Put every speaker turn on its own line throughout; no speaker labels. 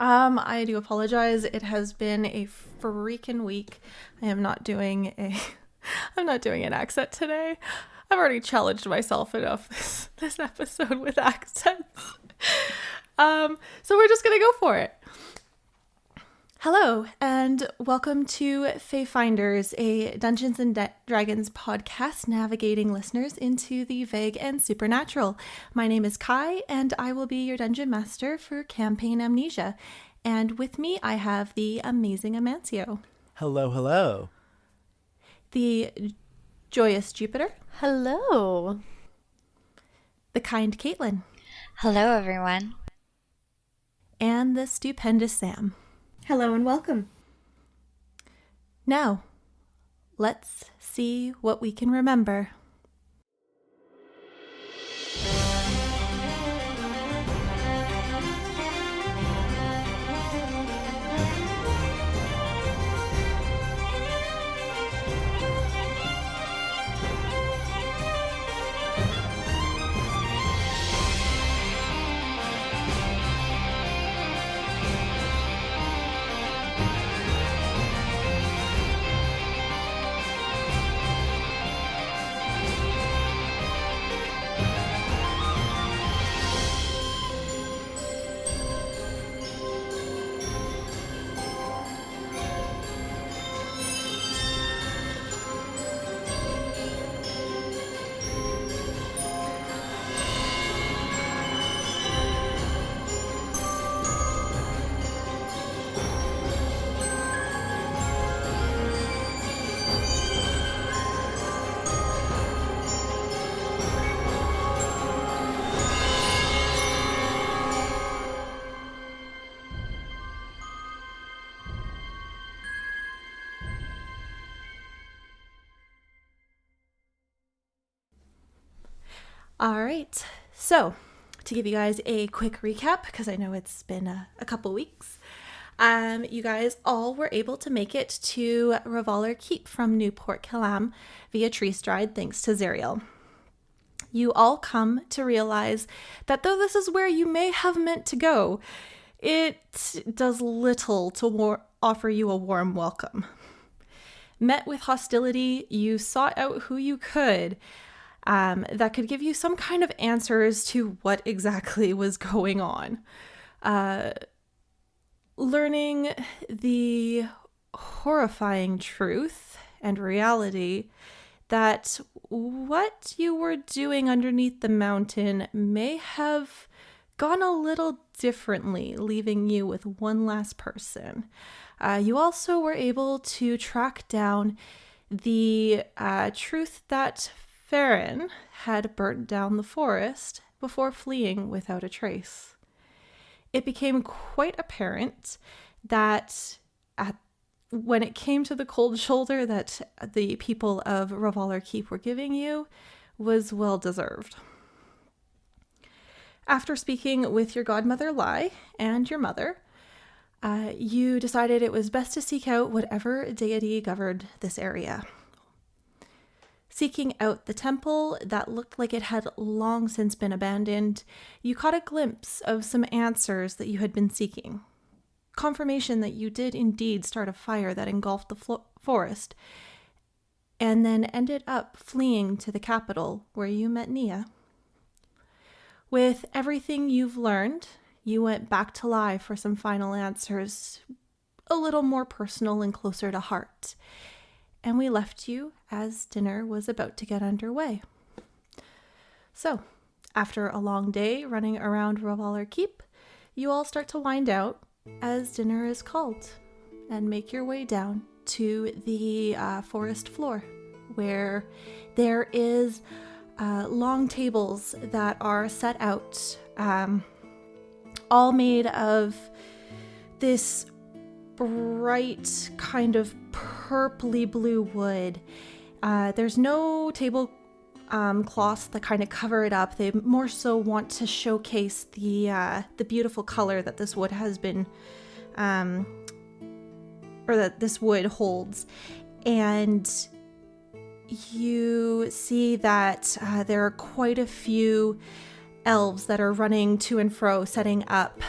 I do apologize. It has been a freaking week. I am not doing I'm not doing an accent today. I've already challenged myself enough this episode with accents. So we're just gonna go for it. Hello, and welcome to Fae Finders, a Dungeons and Dragons podcast navigating listeners into the vague and supernatural. My name is Kai, and I will be your dungeon master for campaign Amnesia. And with me, I have the amazing Amancio.
Hello, hello.
The joyous Jupiter.
Hello.
The kind Caitlin.
Hello, everyone.
And the stupendous Sam.
Hello and welcome.
Now, let's see what we can remember. All right, so to give you guys a quick recap, because I know it's been a couple weeks, you guys all were able to make it to Revolver Keep from Newport Kalam via tree stride thanks to Zerial. You all come to realize that though this is where you may have meant to go, it does little to offer you a warm welcome. Met with hostility, you sought out who you could that could give you some kind of answers to what exactly was going on. Learning the horrifying truth and reality that what you were doing underneath the mountain may have gone a little differently, leaving you with one last person. You also were able to track down the truth that Farron had burnt down the forest before fleeing without a trace. It became quite apparent that when it came to the cold shoulder that the people of Revolver Keep were giving you was well deserved. After speaking with your godmother Lai and your mother, you decided it was best to seek out whatever deity governed this area. Seeking out the temple that looked like it had long since been abandoned, you caught a glimpse of some answers that you had been seeking. Confirmation that you did indeed start a fire that engulfed the forest, and then ended up fleeing to the capital where you met Nia. With everything you've learned, you went back to Lai for some final answers, a little more personal and closer to heart. And we left you as dinner was about to get underway. So, after a long day running around Revolver Keep, you all start to wind out as dinner is called and make your way down to the forest floor, where there is long tables that are set out, all made of this bright kind of purpley blue wood. There's no table cloths that kind of cover it up. They more so want to showcase the beautiful color that this wood has been, or that this wood holds. And you see that there are quite a few elves that are running to and fro, setting up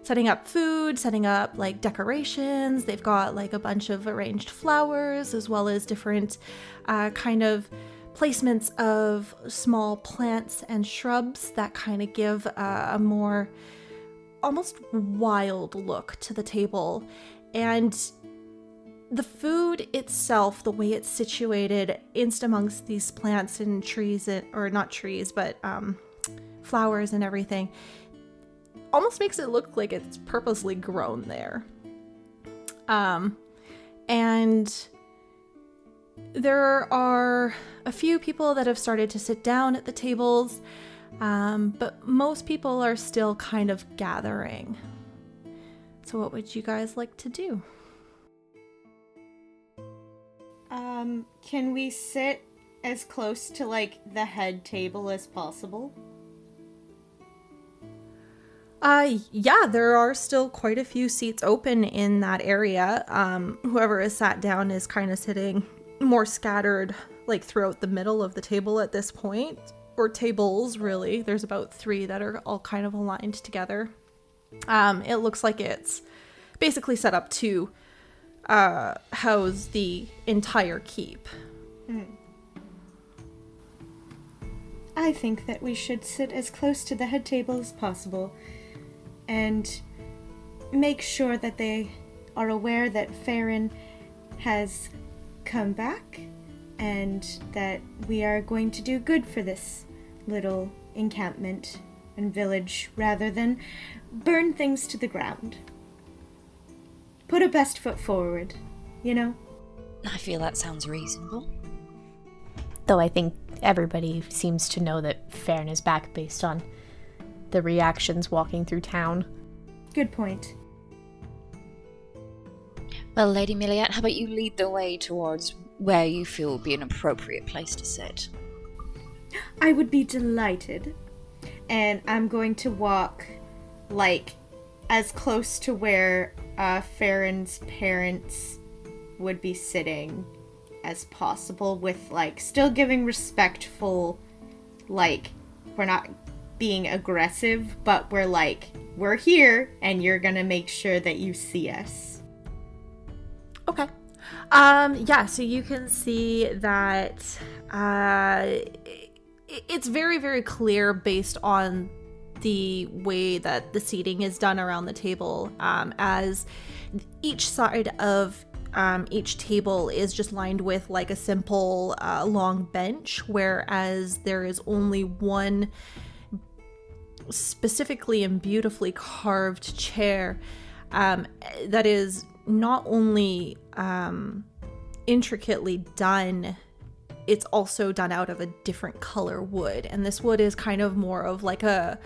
setting up food, setting up like decorations. They've got like a bunch of arranged flowers as well as different kind of placements of small plants and shrubs that kind of give a more almost wild look to the table. And the food itself, the way it's situated in amongst these plants and trees, or not trees, but flowers and everything, almost makes it look like it's purposely grown there. And there are a few people that have started to sit down at the tables, but most people are still kind of gathering. So what would you guys like to do?
Can we sit as close to, like, the head table as possible?
Yeah, there are still quite a few seats open in that area. Whoever is sat down is kind of sitting more scattered, like, throughout the middle of the table at this point. Or tables, really. There's about 3 that are all kind of aligned together. It looks like it's basically set up to house the entire keep.
I think that we should sit as close to the head table as possible and make sure that they are aware that Farron has come back and that we are going to do good for this little encampment and village rather than burn things to the ground. Put a best foot forward, you know?
I feel that sounds reasonable.
Though I think everybody seems to know that Farron is back based on the reactions walking through town.
Good point.
Well, Lady Milliat, how about you lead the way towards where you feel would be an appropriate place to sit?
I would be delighted. And I'm going to walk, like, as close to where Farron's parents would be sitting as possible, with, like, still giving respectful, like, we're not being aggressive, but we're like, we're here and you're gonna make sure that you see us.
Okay. Yeah, so you can see that it's very, very clear based on the way that the seating is done around the table, as each side of each table is just lined with like a simple long bench, whereas there is only one specifically and beautifully carved chair that is not only intricately done, it's also done out of a different color wood, and this wood is kind of more of like a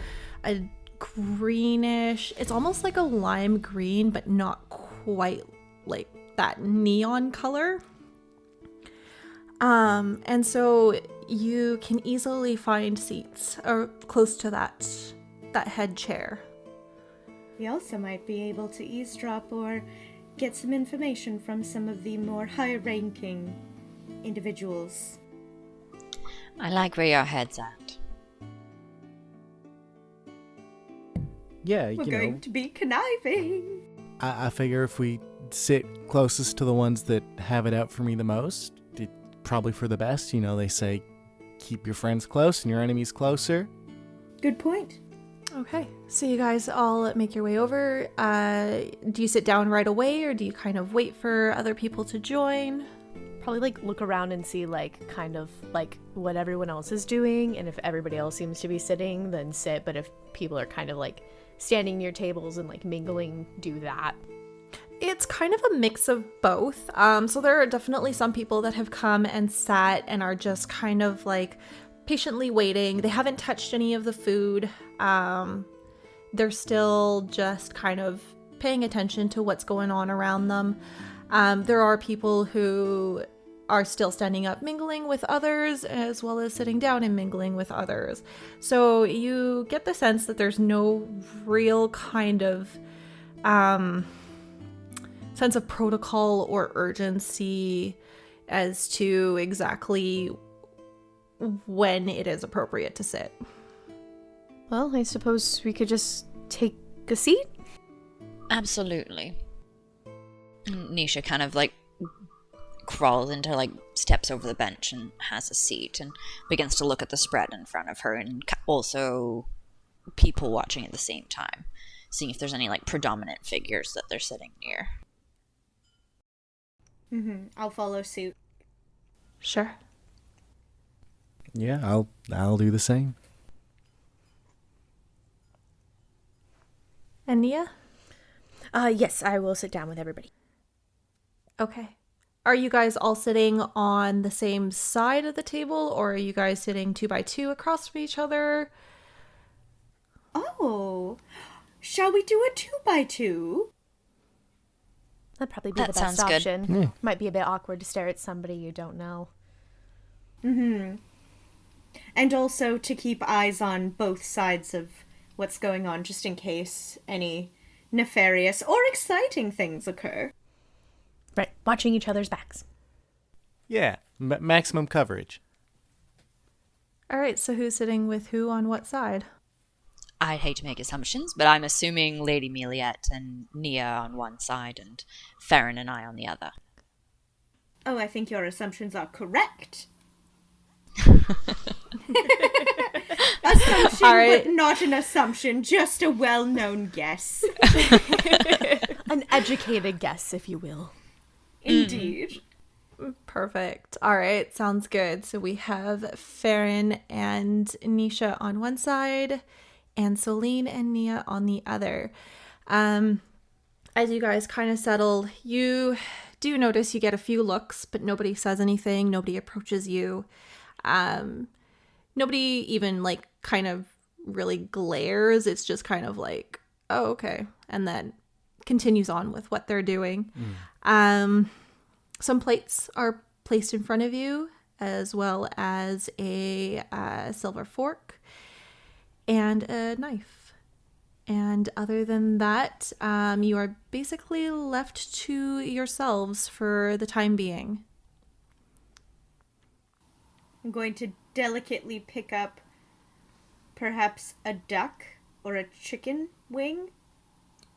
greenish, it's almost like a lime green, but not quite like that neon color. And so you can easily find seats or close to that head chair.
We also might be able to eavesdrop or get some information from some of the more high-ranking individuals.
I like where your head's at.
Yeah,
We're going to be conniving.
I figure if we sit closest to the ones that have it out for me the most, it's probably for the best. You know, they say keep your friends close and your enemies closer.
Good point.
Okay, so you guys all make your way over. Do you sit down right away, or do you kind of wait for other people to join?
Probably like look around and see like kind of like what everyone else is doing, and if everybody else seems to be sitting, then sit. But if people are kind of like standing near tables and like mingling, do that.
It's kind of a mix of both. So there are definitely some people that have come and sat and are just kind of like patiently waiting. They haven't touched any of the food. They're still just kind of paying attention to what's going on around them. There are people who are still standing up mingling with others, as well as sitting down and mingling with others. So you get the sense that there's no real kind of sense of protocol or urgency as to exactly when it is appropriate to sit.
Well, I suppose we could just take a seat.
Absolutely. And Nisha kind of like crawls into, like, steps over the bench and has a seat and begins to look at the spread in front of her, and also people watching at the same time, seeing if there's any, like, predominant figures that they're sitting near.
I'll follow suit.
Sure.
Yeah, I'll do the same.
And Nia?
Yes, I will sit down with everybody.
Okay. Are you guys all sitting on the same side of the table, or are you guys sitting 2 by 2 across from each other?
Oh, shall we do a 2 by 2?
That'd probably be
That
the best
sounds good.
option.
Yeah.
Might be a bit awkward to stare at somebody you don't know.
And also to keep eyes on both sides of what's going on, just in case any nefarious or exciting things occur.
Right, watching each other's backs.
Yeah, maximum coverage.
All right, so who's sitting with who on what side?
I'd hate to make assumptions, but I'm assuming Lady Meliette and Nia on one side and Farron and I on the other.
Oh, I think your assumptions are correct. Assumption,
All right.
but not an assumption, just a well-known guess.
An educated guess, if you will.
Indeed.
Perfect. All right, sounds good. So we have Farron and Nisha on one side, and Celine and Nia on the other. As you guys kind of settle, you do notice you get a few looks, but nobody says anything. Nobody approaches you. Nobody even like kind of really glares. It's just kind of like, oh, okay. And then continues on with what they're doing. Some plates are placed in front of you, as well as a silver fork and a knife. And other than that, you are basically left to yourselves for the time being.
I'm going to delicately pick up perhaps a duck or a chicken wing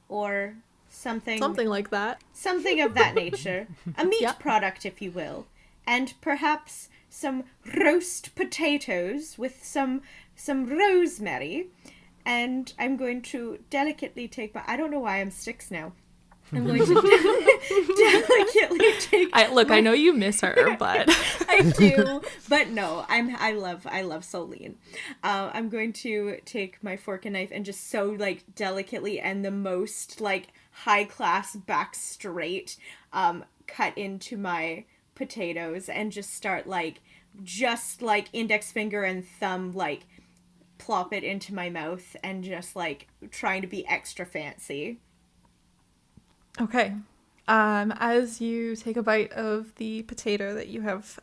or something
like that.
something of that nature. A meat
Yep.
product, if you will. And perhaps some roast potatoes with some rosemary. And I'm going to delicately take my... I don't know why I'm sticks now. I'm going to delicately take...
I know you miss her, but...
I do, but no, I love Solene. I'm going to take my fork and knife and just so like delicately and the most like high class back straight, cut into my potatoes and just start like index finger and thumb like plop it into my mouth and just like trying to be extra fancy.
Okay. As you take a bite of the potato that you have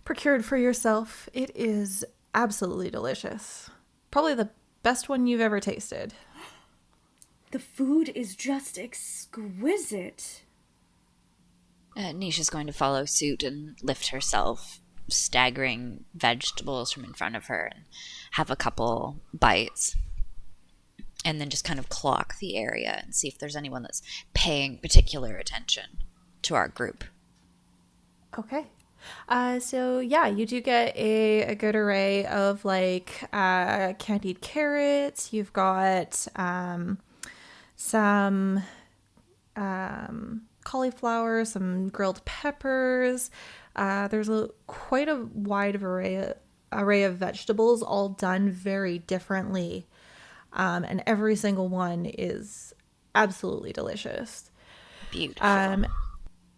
procured for yourself, it is absolutely delicious. Probably the best one you've ever tasted.
The food is just exquisite.
Nisha's going to follow suit and lift herself, staggering vegetables from in front of her, and have a couple bites. And then just kind of clock the area and see if there's anyone that's paying particular attention to our group.
Okay. So yeah, you do get a good array of like candied carrots. You've got some cauliflower, some grilled peppers. There's quite a wide array of vegetables, all done very differently. And every single one is absolutely delicious.
Beautiful.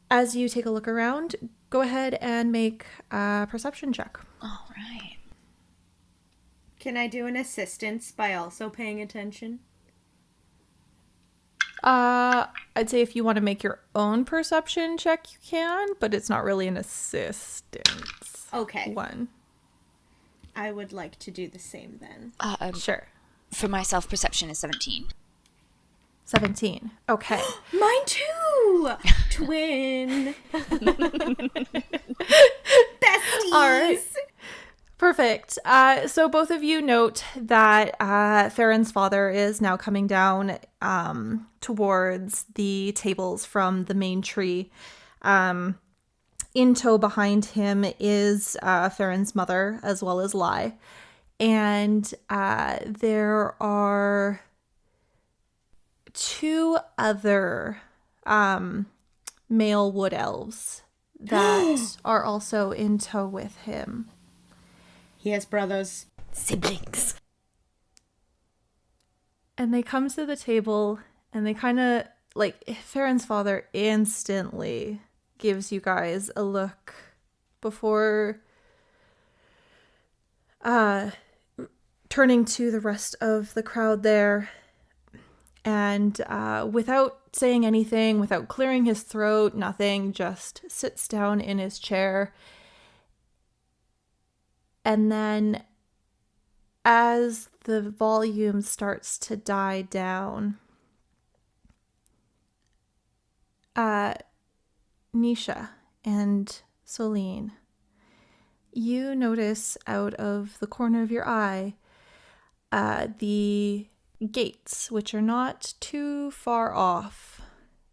As you take a look around, go ahead and make a perception check.
All right.
Can I do an assistance by also paying attention?
I'd say if you want to make your own perception check, you can, but it's not really an assistance.
Okay.
One.
I would like to do the same then.
Sure.
For myself, perception is 17.
17. Okay.
Mine too! Twin! Besties!
All right. Perfect. So both of you note that Farron's father is now coming down towards the tables from the main tree. In tow behind him is Farron's mother, as well as Lai. And there are 2 other male wood elves that are also in tow with him.
He has brothers.
Siblings.
And they come to the table and they kind of, like, Farron's father instantly gives you guys a look before turning to the rest of the crowd there. And without saying anything, without clearing his throat, nothing, just sits down in his chair. And then as the volume starts to die down, Nisha and Celine, you notice out of the corner of your eye the gates, which are not too far off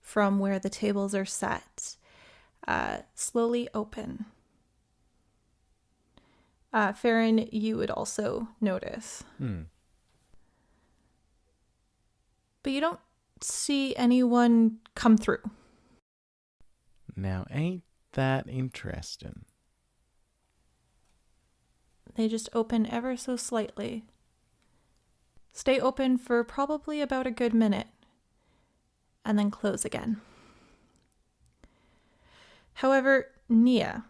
from where the tables are set, slowly open. Farron, you would also notice. But you don't see anyone come through.
Now, ain't that interesting?
They just open ever so slightly. Stay open for probably about a good minute, and then close again. However, Nia,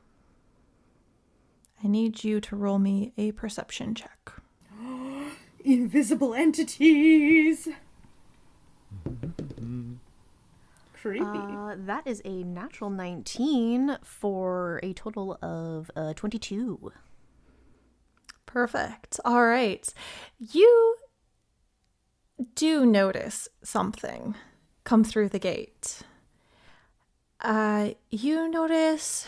I need you to roll me a perception check.
Invisible entities! Creepy.
That is a natural 19 for a total of 22.
Perfect. All right. You do notice something come through the gate. You notice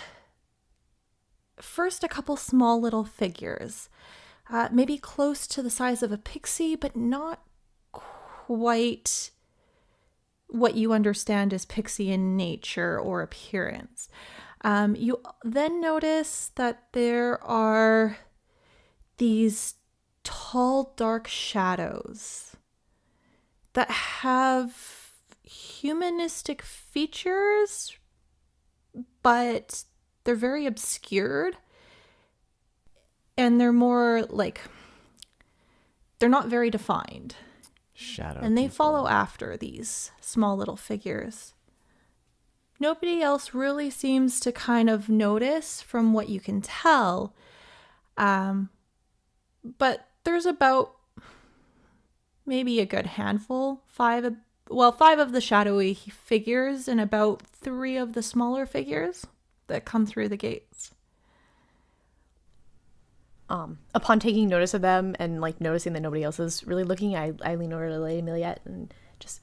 first a couple small little figures, maybe close to the size of a pixie, but not quite what you understand as pixie in nature or appearance. You then notice that there are these tall, dark shadows that have humanistic features, but they're very obscured. And they're more like, they're not very defined.
Shadow.
And they
people.
follow after these small little figures. Nobody else really seems to kind of notice from what you can tell. But there's about maybe a good handful, 5 of the shadowy figures and about 3 of the smaller figures that come through the gates.
Upon taking notice of them and like noticing that nobody else is really looking, I lean over to Lady Millette and just,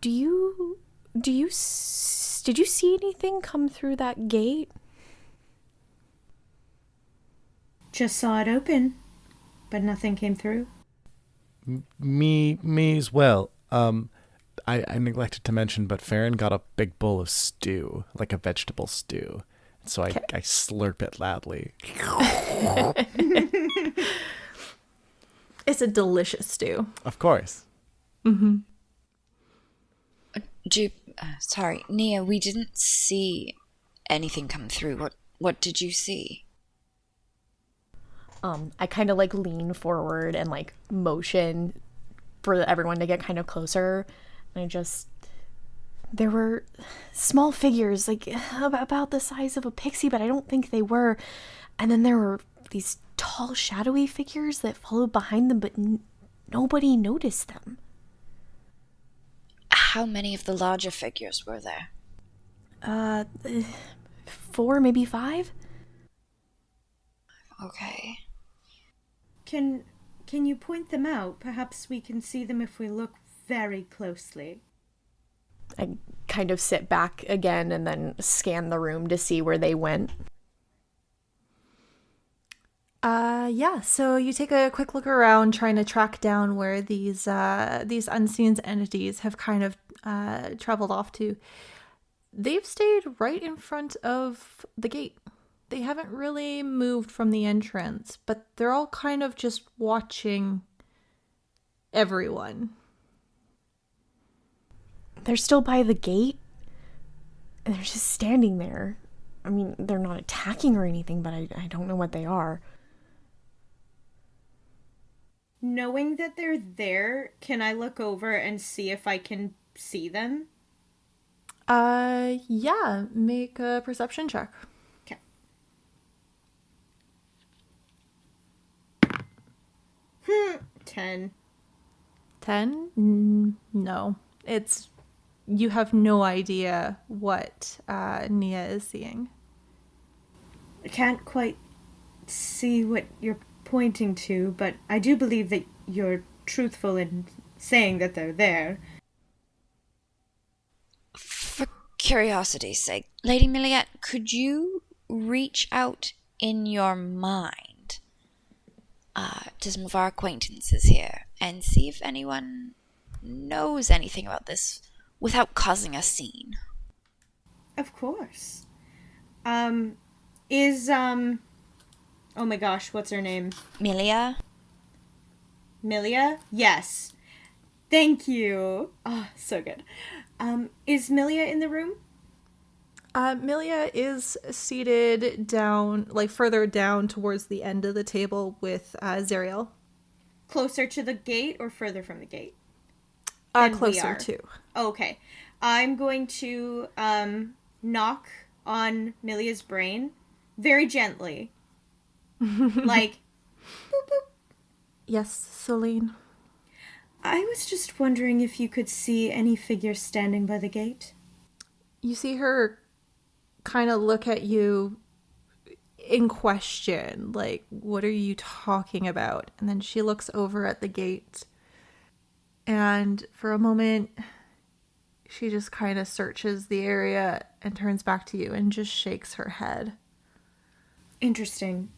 did you see anything come through that gate?
Just saw it open, but nothing came through.
Me as well. I neglected to mention, but Farron got a big bowl of stew, like a vegetable stew. So I slurp it loudly.
It's a delicious stew.
Of course.
Mm-hmm.
Sorry, Nia, we didn't see anything come through. What did you see?
I kind of like lean forward and like motion for everyone to get kind of closer. And there were small figures, like about the size of a pixie, but I don't think they were. And then there were these tall, shadowy figures that followed behind them, but nobody noticed them.
How many of the larger figures were there?
4, maybe 5?
Okay.
Can you point them out? Perhaps we can see them if we look very closely.
I kind of sit back again and then scan the room to see where they went.
Yeah, so you take a quick look around trying to track down where these unseen entities have kind of traveled off to. They've stayed right in front of the gate. They haven't really moved from the entrance, but they're all kind of just watching everyone.
They're still by the gate? And they're just standing there. I mean, they're not attacking or anything, but I don't know what they are.
Knowing that they're there, can I look over and see if I can see them?
Yeah, make a perception check.
Okay. 10.
10? No. You have no idea what Nia is seeing.
I can't quite see what you're pointing to, but I do believe that you're truthful in saying that they're there.
For curiosity's sake, Lady Milliette, could you reach out in your mind to some of our acquaintances here and see if anyone knows anything about this without causing a scene?
Of course. Oh my gosh, what's her name?
Milia?
Milia? Yes. Thank you. Oh, so good. Is Milia in the room?
Milia is seated down, like further down towards the end of the table with Zariel.
Closer to the gate or further from the gate? than we
Closer
are.
to.
Okay. I'm going to knock on Milia's brain very gently. Like, boop, boop.
Yes, Celine.
I was just wondering if you could see any figures standing by the gate.
You see her kind of look at you in question, like, what are you talking about? And then she looks over at the gate, and for a moment, she just kind of searches the area and turns back to you and just shakes her head.
Interesting.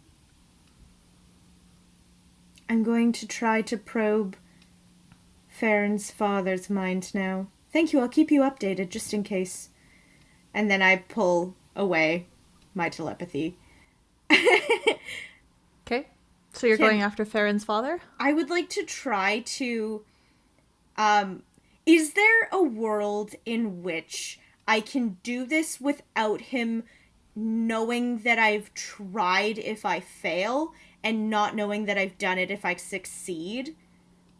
I'm going to try to probe Farron's father's mind now. Thank you, I'll keep you updated just in case. And then I pull away my telepathy.
Okay, so you're going after Farron's father?
I would like to try to... is there a world in which I can do this without him knowing that I've tried if I fail, and not knowing that I've done it if I succeed?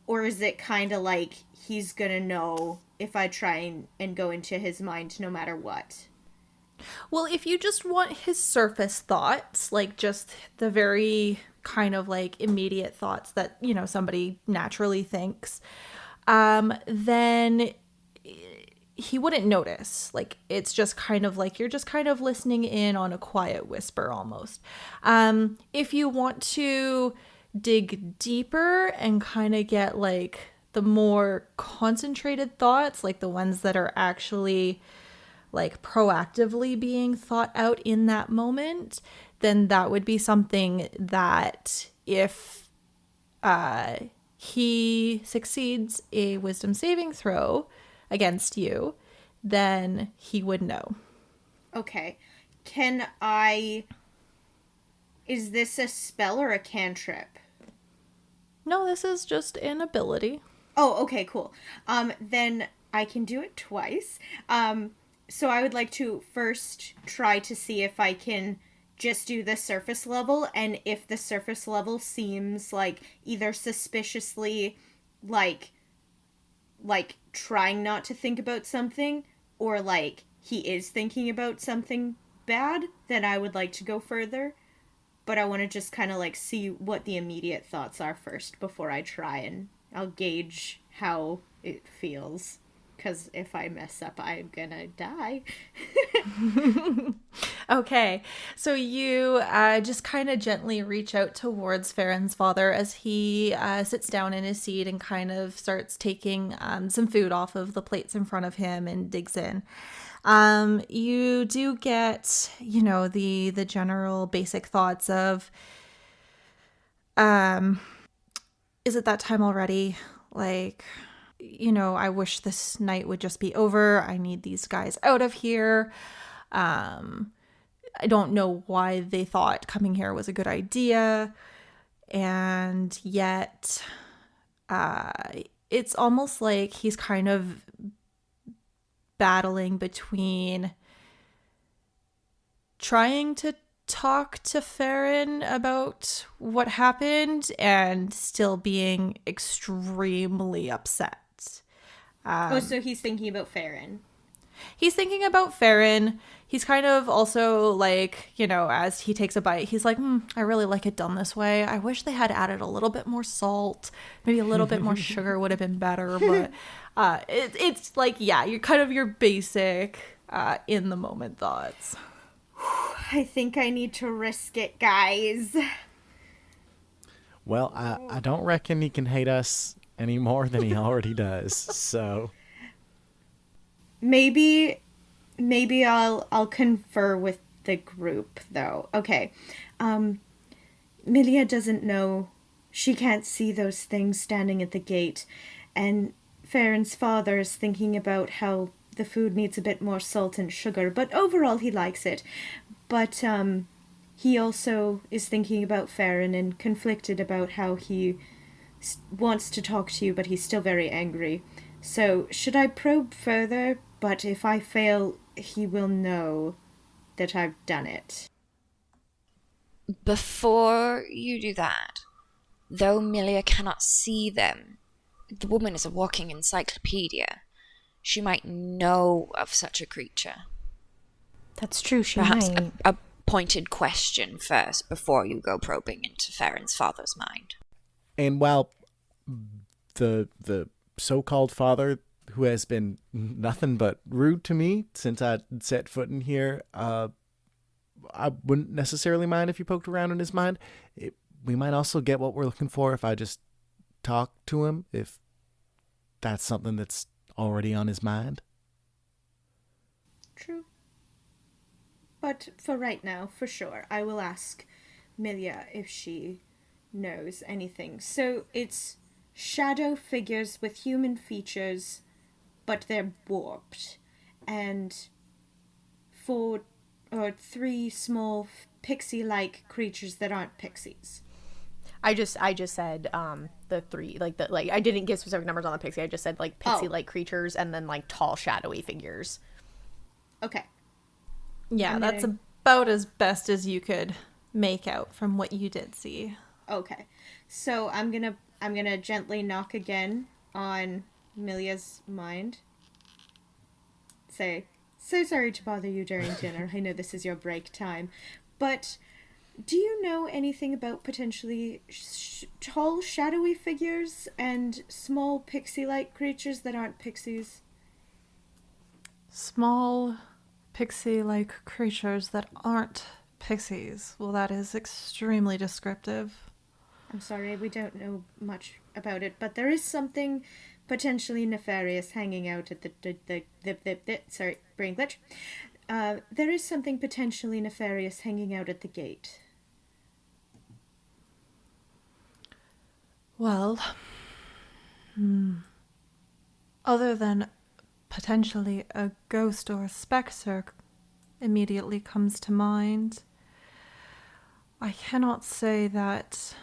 Or is it kind of like he's gonna know if I try and go into his mind no matter what?
Well, if you just want his surface thoughts, like just the very kind of like immediate thoughts that, you know, somebody naturally thinks, then he wouldn't notice. Like, it's just kind of like you're just kind of listening in on a quiet whisper almost. If you want to dig deeper and kind of get like the more concentrated thoughts, like the ones that are actually like proactively being thought out in that moment, then that would be something that if he succeeds a wisdom saving throw against you, then he would know.
Okay. Is this a spell or a cantrip?
No, this is just an ability.
Oh, okay, cool. Then I can do it twice. So I would like to first try to see if I can just do the surface level, and if the surface level seems like either suspiciously like trying not to think about something, or like he is thinking about something bad, then I would like to go further. But I want to just kind of like see what the immediate thoughts are first before I try, and I'll gauge how it feels. Because if I mess up, I'm gonna die.
Okay, so you just kind of gently reach out towards Farron's father as he sits down in his seat and kind of starts taking some food off of the plates in front of him and digs in. You do get, you know, the general basic thoughts of Is it that time already? Like, I wish this night would just be over. I need these guys out of here. I don't know why they thought coming here was a good idea. And yet, it's almost like he's kind of battling between trying to talk to Farron about what happened and still being extremely upset.
So he's thinking about Farron.
He's thinking about Farron. He's kind of also like, as he takes a bite, he's like, I really like it done this way. I wish they had added a little bit more salt. Maybe a little bit more sugar would have been better. But it's like, yeah, you're kind of your basic in the moment thoughts.
I think I need to risk it, guys.
Well, I don't reckon he can hate us any more than he already does. So
Maybe I'll confer with the group though. Okay. Milia doesn't know. She can't see those things standing at the gate, and Farron's father is thinking about how the food needs a bit more salt and sugar, but overall he likes it. But he also is thinking about Farron and conflicted about how he wants to talk to you, but he's still very angry. So, should I probe further? But if I fail, he will know that I've done it.
Before you do that, though Milia cannot see them, the woman is a walking encyclopedia. She might know of such a creature.
That's true, she
Perhaps
might.
a pointed question first before you go probing into Farron's father's mind.
And while the so-called father, who has been nothing but rude to me since I set foot in here, I wouldn't necessarily mind if you poked around in his mind. We might also get what we're looking for if I just talk to him, if that's something that's already on his mind.
True. But for right now, for sure, I will ask Milia if she knows anything. So it's shadow figures with human features, but they're warped. And 3 small pixie-like creatures that aren't pixies.
I just said the 3, I didn't give specific numbers on the pixie. I just said like pixie-like creatures and then like tall shadowy figures.
Okay.
Yeah, that's about as best as you could make out from what you did see.
Okay. So I'm gonna gently knock again on Milia's mind. Say, so sorry to bother you during dinner. I know this is your break time, but do you know anything about potentially tall, shadowy figures and small pixie-like creatures that aren't pixies?
Small, pixie-like creatures that aren't pixies. Well, that is extremely descriptive.
I'm sorry, we don't know much about it, but there is something potentially nefarious hanging out at sorry, brain glitch. There is something potentially nefarious hanging out at the gate.
Well, other than potentially a ghost or a specter immediately comes to mind, I cannot say that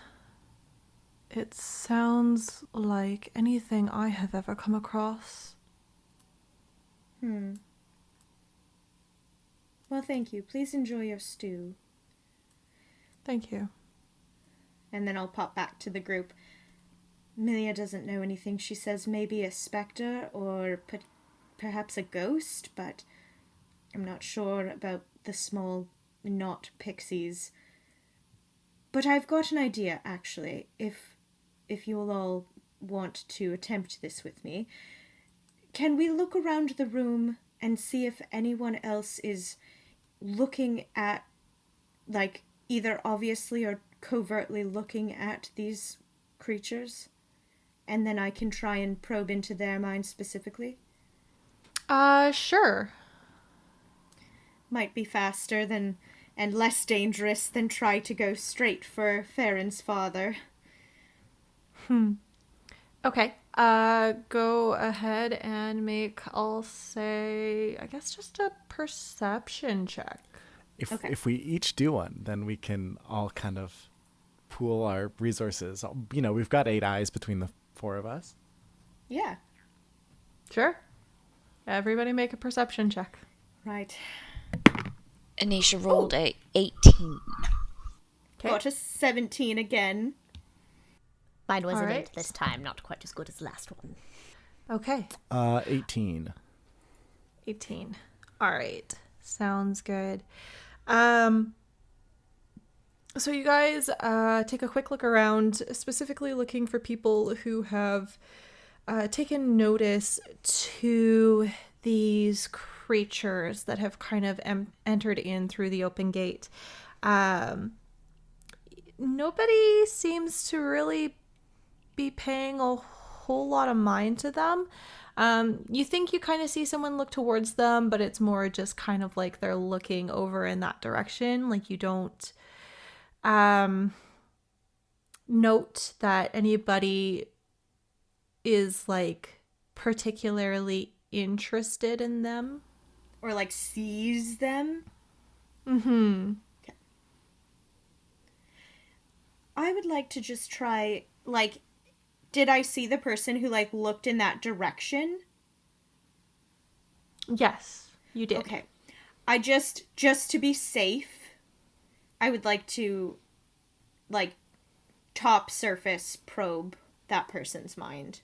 it sounds like anything I have ever come across.
Well, thank you. Please enjoy your stew.
Thank you.
And then I'll pop back to the group. Milia doesn't know anything. She says maybe a specter or perhaps a ghost, but I'm not sure about the small, not pixies. But I've got an idea, actually, if you'll all want to attempt this with me. Can we look around the room and see if anyone else is looking at, like, either obviously or covertly looking at these creatures? And then I can try and probe into their minds specifically?
Sure.
Might be faster than and less dangerous than try to go straight for Farron's father.
Okay. Go ahead and make, I'll say, I guess just a perception check.
If we each do one, then we can all kind of pool our resources. You know, we've got 8 eyes between the 4 of us.
Yeah.
Sure. Everybody make a perception check.
Right.
Anisha rolled a 18.
Okay.
Got a 17 again.
Mine was
All
an
right.
8 this time, not quite as good as the last one.
Okay.
18.
18. All right. Sounds good. So you guys take a quick look around, specifically looking for people who have taken notice to these creatures that have kind of entered in through the open gate. Nobody seems to really be paying a whole lot of mind to them. You think you kind of see someone look towards them, but it's more just kind of like they're looking over in that direction. Like you don't note that anybody is like particularly interested in them.
Or like sees them.
Mm-hmm.
Okay. I would like to just try, like, did I see the person who like looked in that direction?
Yes, you did.
Okay. I just to be safe, I would like to like top surface probe that person's mind.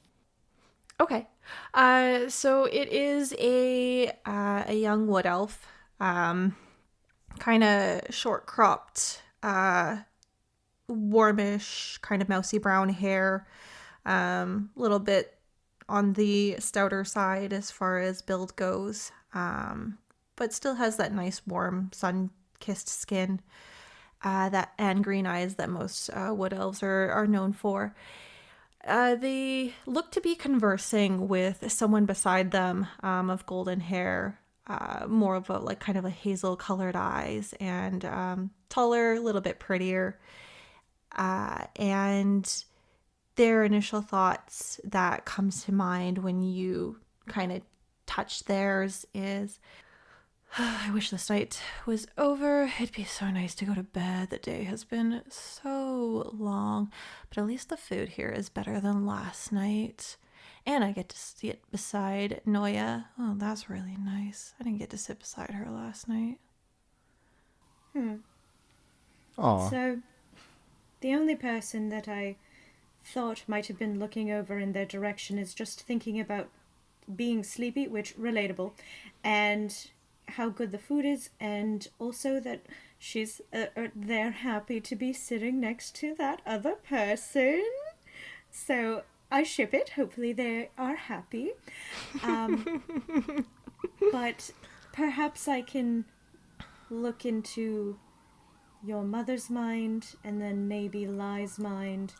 Okay. So it is a young wood elf, kind of short cropped, warmish, kind of mousy brown hair, little bit on the stouter side as far as build goes, but still has that nice warm sun-kissed skin, and green eyes that most wood elves are known for. They look to be conversing with someone beside them, of golden hair, more of a like kind of a hazel colored eyes, and taller, a little bit prettier. And their initial thoughts that comes to mind when you kind of touch theirs is, I wish this night was over. It'd be so nice to go to bed. The day has been so long, but at least the food here is better than last night. And I get to sit beside Noya. Oh, that's really nice. I didn't get to sit beside her last night.
Aw.
So, the only person that I thought might have been looking over in their direction is just thinking about being sleepy, which relatable, and how good the food is, and also that she's they're happy to be sitting next to that other person. So I ship it. Hopefully they are happy. But perhaps I can look into your mother's mind and then maybe Lai's mind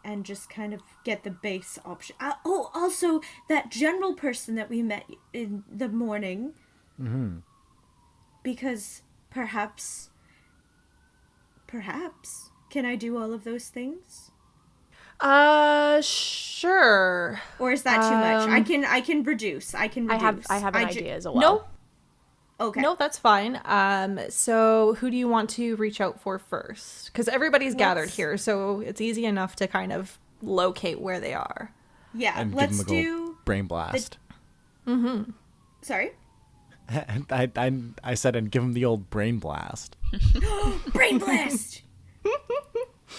and just kind of get the base option. Also that general person that we met in the morning.
Mm-hmm.
Because perhaps, can I do all of those things?
Sure.
Or is that too much? I can reduce. I
have an idea as well.
No,
Okay.
no, that's fine. So who do you want to reach out for first? Because everybody's gathered here, so it's easy enough to kind of locate where they are.
Yeah,
And
let's
give them a
do
little brain blast.
Sorry?
I said, and give him the old brain blast.
Brain blast!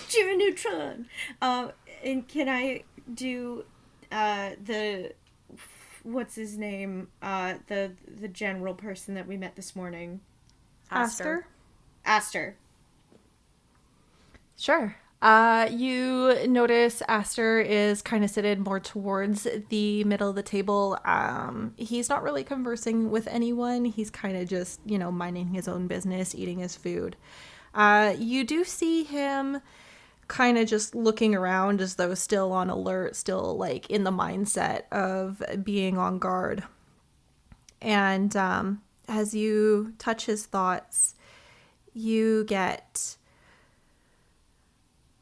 Jira Neutron! And can I do the what's his name? The general person that we met this morning.
Aster?
Aster.
Sure. You notice Aster is kind of seated more towards the middle of the table. He's not really conversing with anyone. He's kind of just, minding his own business, eating his food. You do see him kind of just looking around as though still on alert, still like in the mindset of being on guard. And as you touch his thoughts, you get...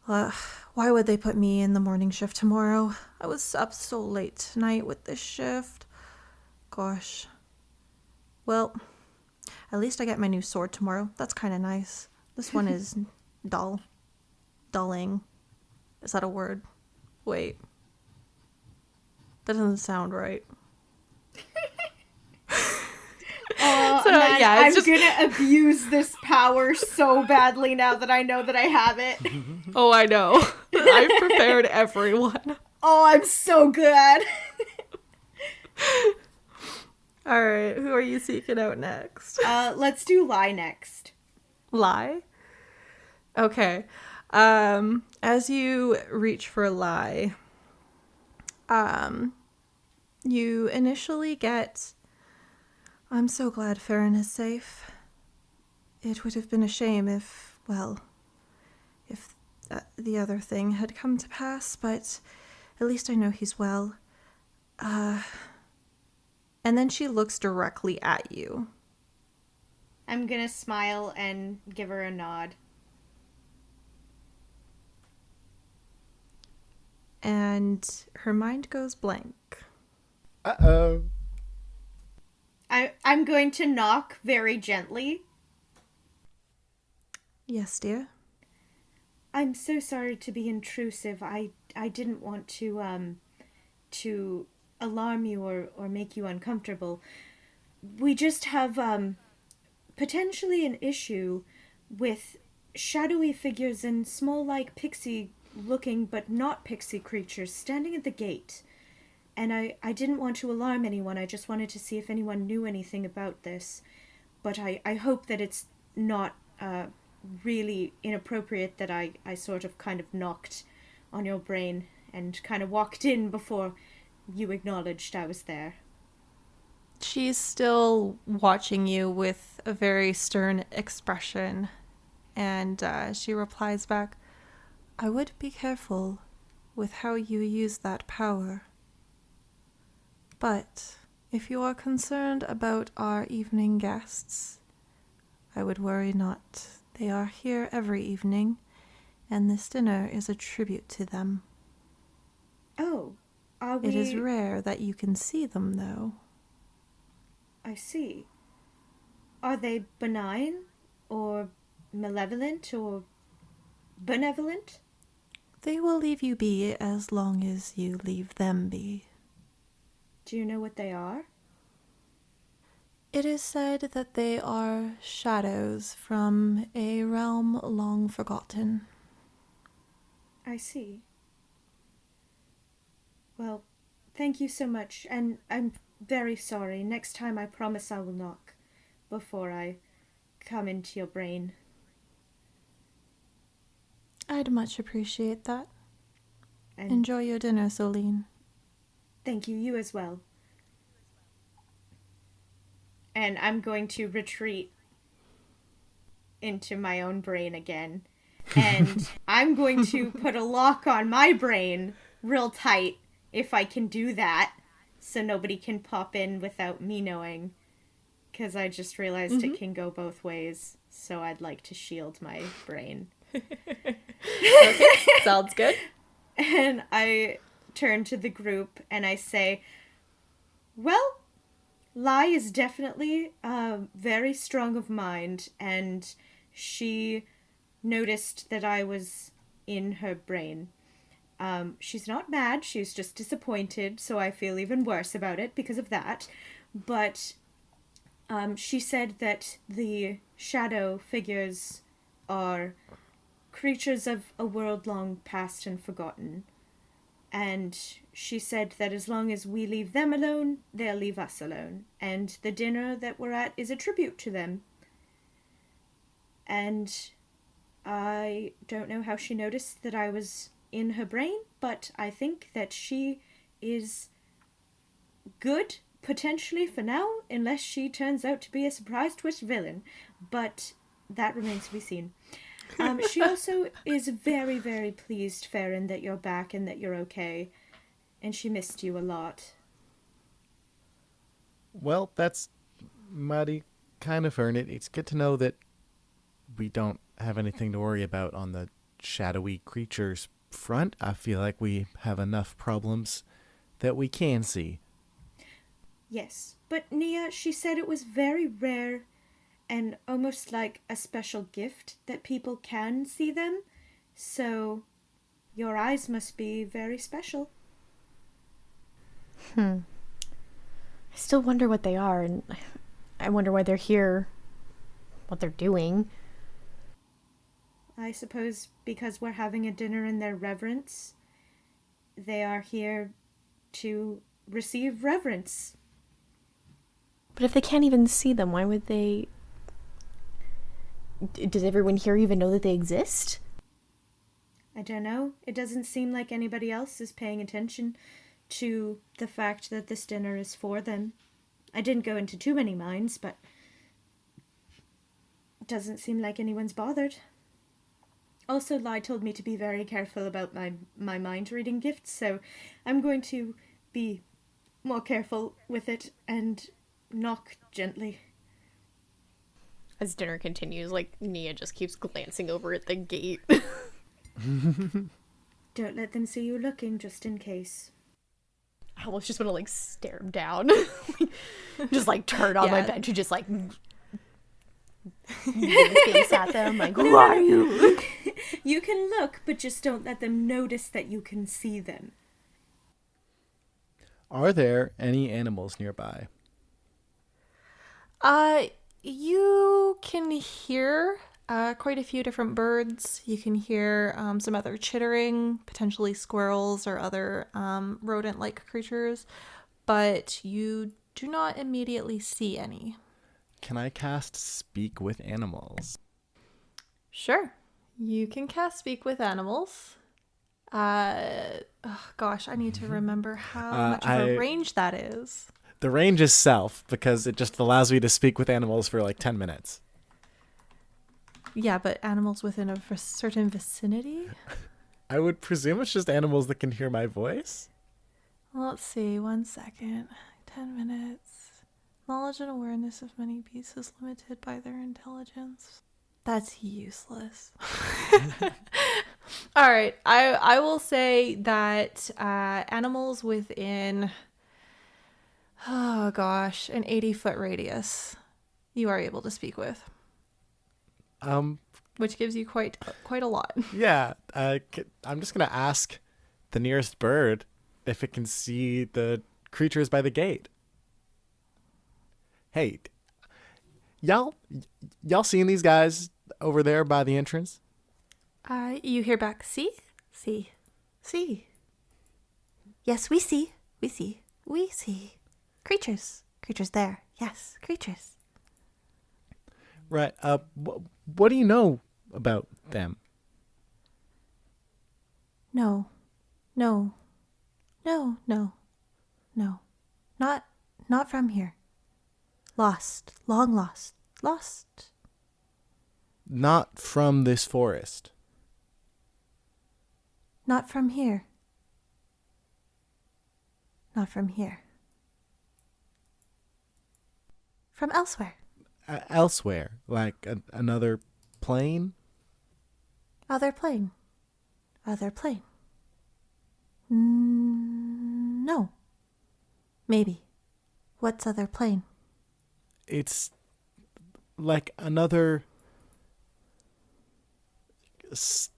why would they put me in the morning shift tomorrow? I was up so late tonight with this shift. Gosh. Well, at least I get my new sword tomorrow. That's kind of nice. This one is dull. Dulling. Is that a word? Wait. That doesn't sound right.
Oh,
So,
man,
yeah,
I'm
it's just...
gonna abuse this power so badly now that I know that I have it.
Oh, I know. I've prepared everyone.
Oh, I'm so good.
All right, who are you seeking out next?
Let's do lie next.
Lie? Okay. As you reach for lie, you initially get, I'm so glad Farron is safe. It would have been a shame if, well, if the other thing had come to pass, but at least I know he's well. And then she looks directly at you.
I'm gonna smile and give her a nod.
And her mind goes blank.
Uh-oh.
I'm going to knock very gently.
Yes, dear.
I'm so sorry to be intrusive. I didn't want to alarm you or make you uncomfortable. We just have potentially an issue with shadowy figures and small like pixie looking but not pixie creatures standing at the gate. And I didn't want to alarm anyone. I just wanted to see if anyone knew anything about this. But I hope that it's not really inappropriate that I sort of kind of knocked on your brain and kind of walked in before you acknowledged I was there.
She's still watching you with a very stern expression. And she replies back, I would be careful with how you use that power. But if you are concerned about our evening guests, I would worry not. They are here every evening, and this dinner is a tribute to them.
Oh, are we...
It is rare that you can see them, though.
I see. Are they benign, or malevolent, or benevolent?
They will leave you be as long as you leave them be.
Do you know what they are?
It is said that they are shadows from a realm long forgotten.
I see. Well, thank you so much, and I'm very sorry. Next time I promise I will knock before I come into your brain.
I'd much appreciate that.
And
Enjoy your dinner, Solene.
thank you, you as well. And I'm going to retreat into my own brain again. And I'm going to put a lock on my brain real tight, if I can do that, so nobody can pop in without me knowing. Because I just realized it can go both ways, so I'd like to shield my brain.
Okay, sounds good.
And I turn to the group and I say, well, Lai is definitely very strong of mind, and she noticed that I was in her brain. She's not mad, she's just disappointed, so I feel even worse about it because of that. But she said that the shadow figures are creatures of a world long past and forgotten. And she said that as long as we leave them alone, they'll leave us alone. And the dinner that we're at is a tribute to them. And I don't know how she noticed that I was in her brain, but I think that she is good, potentially for now, unless she turns out to be a surprise twist villain. But that remains to be seen. She also is very, very pleased, Farron, that you're back and that you're okay. And she missed you a lot.
Well, that's mighty kind of her, and it's good to know that we don't have anything to worry about on the shadowy creatures front. I feel like we have enough problems that we can see.
Yes, but Nia, she said it was very rare and almost like a special gift that people can see them. So your eyes must be very special.
I still wonder what they are, and I wonder why they're here, what they're doing.
I suppose because we're having a dinner in their reverence, they are here to receive reverence.
But if they can't even see them, why would they... Does everyone here even know that they exist?
I don't know. It doesn't seem like anybody else is paying attention to the fact that this dinner is for them. I didn't go into too many minds, but it doesn't seem like anyone's bothered. Also, Lai told me to be very careful about my mind-reading gifts, so I'm going to be more careful with it and knock gently.
As dinner continues, like, Nia just keeps glancing over at the gate.
Don't let them see you looking, just in case.
I almost just want to, like, stare him down. Just, like, turn on my bench and just, like, face at them. Like, who are you?
You can look, but just don't let them notice that you can see them.
Are there any animals nearby?
You can hear quite a few different birds. You can hear some other chittering, potentially squirrels or other rodent-like creatures, but you do not immediately see any.
Can I cast Speak with Animals?
Sure. You can cast Speak with Animals. Gosh, I need to remember how much of a range that is.
The range is self, because it just allows me to speak with animals for like 10 minutes.
Yeah, but animals within a certain vicinity?
I would presume it's just animals that can hear my voice.
Let's see, 1 second. 10 minutes. Knowledge and awareness of many beasts is limited by their intelligence. That's useless. All right, I will say that animals within, oh gosh, an 80-foot radius, you are able to speak with. Which gives you quite a lot.
Yeah, I'm just gonna ask the nearest bird if it can see the creatures by the gate. Hey, y'all seeing these guys over there by the entrance?
You hear back, see? Yes, we see. Creatures there. Yes, creatures.
Right. What do you know about them?
No. Not from here. Lost. Long lost. Lost.
Not from this forest.
Not from here. Not from here. From elsewhere.
Elsewhere, like another plane?
Other plane. No. Maybe. What's other plane?
It's like another state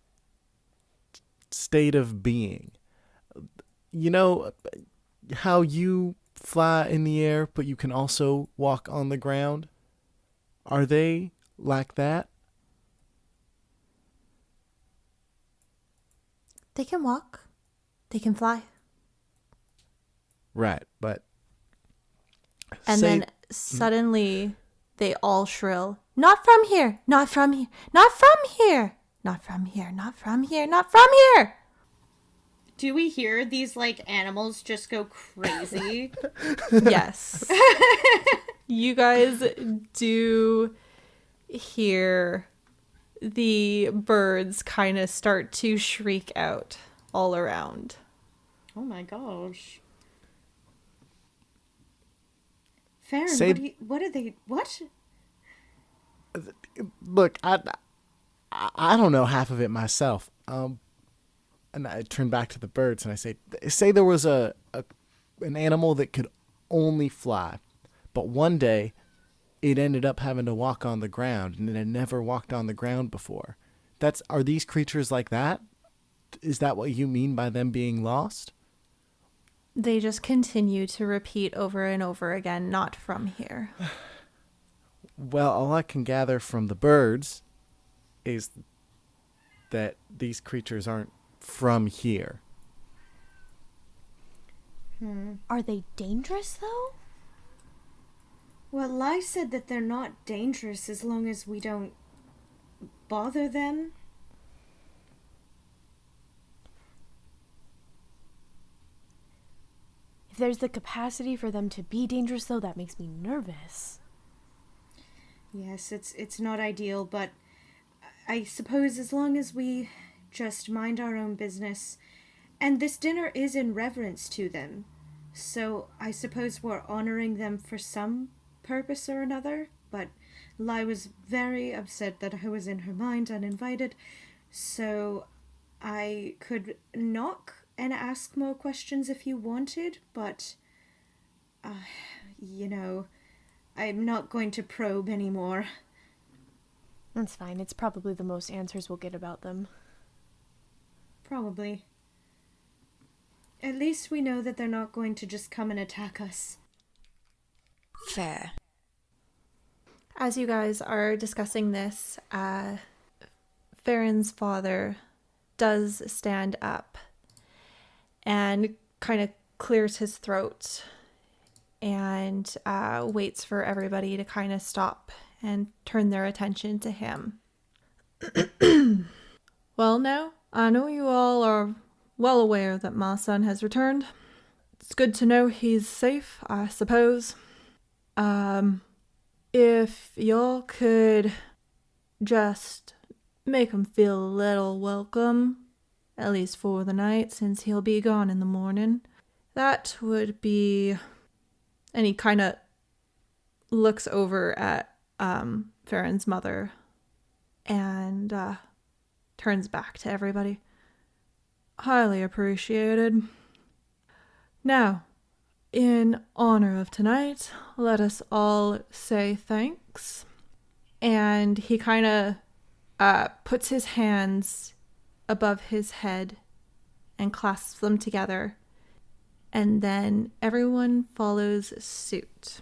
of being. You know how you fly in the air, but you can also walk on the ground? Are they like that?
They can walk. They can fly.
Right, but...
And then suddenly they all shrill, "Not from here! Not from here! Not from here! Not from here! Not from here! Not from here!"
Do we hear these, like, animals just go crazy?
Yes. You guys do hear the birds kind of start to shriek out all around.
Oh my gosh. Farron, what are they... What?
Look, I don't know half of it myself. And I turn back to the birds and I say there was an animal that could only fly, but one day it ended up having to walk on the ground, and it had never walked on the ground before. Are these creatures like that? Is that what you mean by them being lost?
They just continue to repeat over and over again, not from here.
Well, all I can gather from the birds is that these creatures aren't from here.
Are they dangerous, though?
Well, Lai said that they're not dangerous as long as we don't bother them.
If there's the capacity for them to be dangerous, though, that makes me nervous.
Yes, it's not ideal, but I suppose as long as we just mind our own business, and this dinner is in reverence to them, so I suppose we're honoring them for some purpose or another, but Lai was very upset that I was in her mind uninvited, so I could knock and ask more questions if you wanted, but, I'm not going to probe anymore.
That's fine. It's probably the most answers we'll get about them.
Probably. At least we know that they're not going to just come and attack us.
Fair.
As you guys are discussing this, Farron's father does stand up and kind of clears his throat and waits for everybody to kind of stop and turn their attention to him. Well, now, I know you all are well aware that my son has returned. It's good to know he's safe, I suppose. If y'all could just make him feel a little welcome, at least for the night, since he'll be gone in the morning, that would be... And he kind of looks over at Farron's mother and turns back to everybody. Highly appreciated. Now, in honor of tonight, let us all say thanks. And he kind of puts his hands above his head and clasps them together. And then everyone follows suit.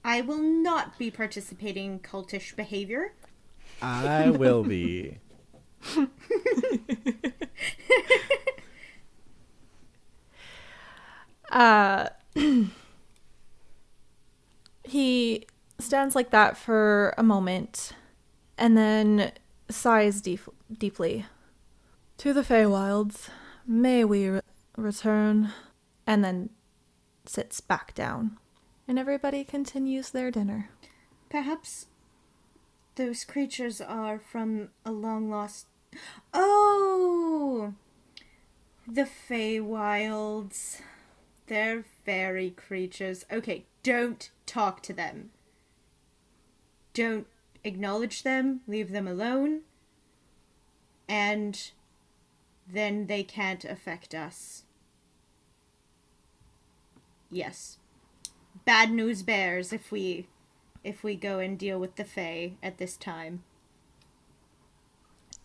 I will not be participating in cultish behavior.
I will be.
He stands like that for a moment and then sighs deeply. To the Feywilds, may we return, and then sits back down. And everybody continues their dinner.
Perhaps those creatures are from a long lost... Oh! The Feywilds. They're fairy creatures. Okay, don't talk to them. Don't acknowledge them, leave them alone, and then they can't affect us. Yes. Bad news bears if we go and deal with the Fae at this time.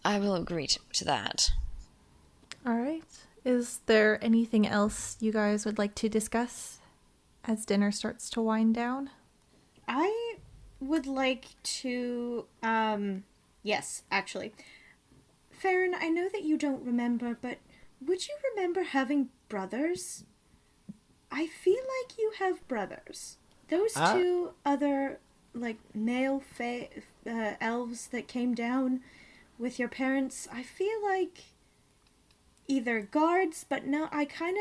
I will agree to that.
All right. Is there anything else you guys would like to discuss as dinner starts to wind down?
I would like to, yes, actually. Farron, I know that you don't remember, but would you remember having brothers? I feel like you have brothers. Those two other, male elves that came down with your parents, I feel like either guards, but no, I kind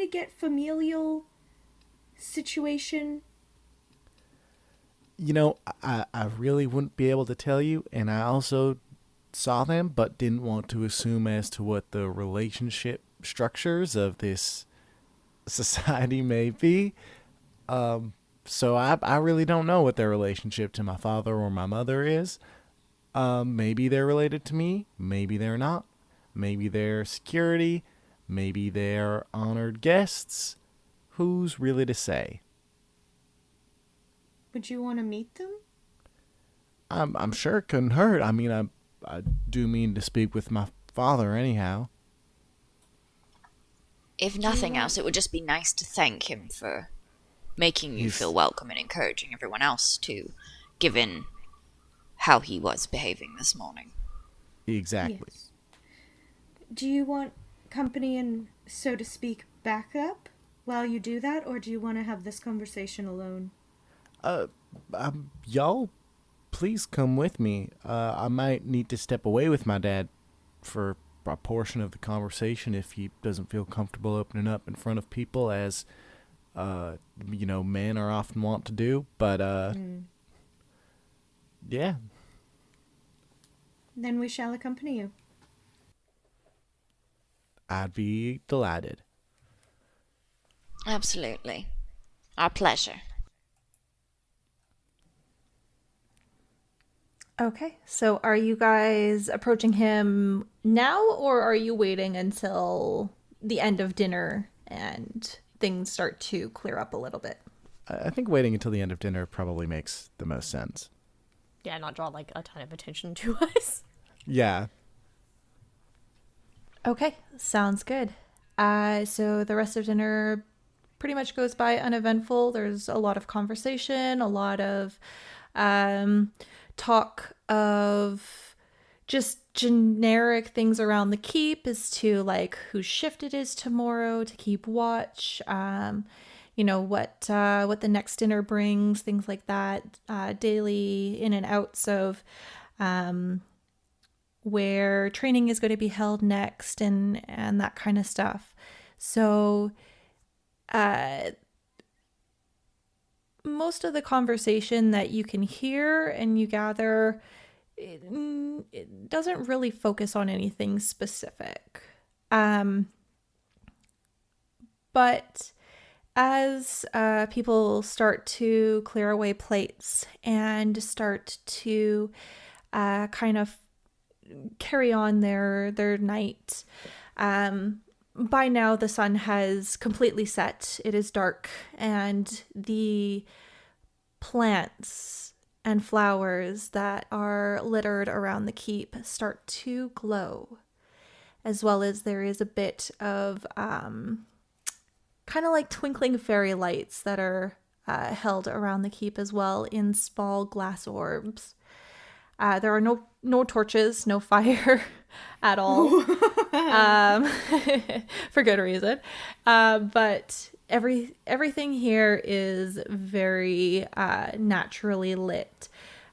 of get familial situation.
I really wouldn't be able to tell you, and I also saw them, but didn't want to assume as to what the relationship structures of this society may be. So I really don't know what their relationship to my father or my mother is. Maybe they're related to me. Maybe they're not. Maybe they're security. Maybe they're honored guests. Who's really to say?
Would you want to meet them?
I'm sure it couldn't hurt. I mean, I do mean to speak with my father anyhow.
If nothing else, it would just be nice to thank him for making you feel welcome and encouraging everyone else too, given how he was behaving this morning.
Exactly.
Yes. Do you want company and, so to speak, backup while you do that, or do you want to have this conversation alone?
Y'all, please come with me. I might need to step away with my dad for a portion of the conversation if he doesn't feel comfortable opening up in front of people, as men are often wont to do. But yeah.
Then we shall accompany you.
I'd be delighted.
Absolutely. Our pleasure.
Okay, so are you guys approaching him now, or are you waiting until the end of dinner and things start to clear up a little bit?
I think waiting until the end of dinner probably makes the most sense.
Yeah, not draw like a ton of attention to us.
Yeah.
Okay, sounds good. So the rest of dinner pretty much goes by uneventful. There's a lot of conversation, a lot of talk of just generic things around the keep as to like whose shift it is tomorrow to keep watch, what the next dinner brings, things like that, daily in and outs of where training is going to be held next and that kind of stuff. So most of the conversation that you can hear and you gather, it doesn't really focus on anything specific. But as people start to clear away plates and start to kind of carry on their night, by now the sun has completely set. It is dark, and the plants and flowers that are littered around the keep start to glow, as well as there is a bit of kind of like twinkling fairy lights that are held around the keep as well in small glass orbs. There are no torches, no fire at all, for good reason. But everything here is very naturally lit.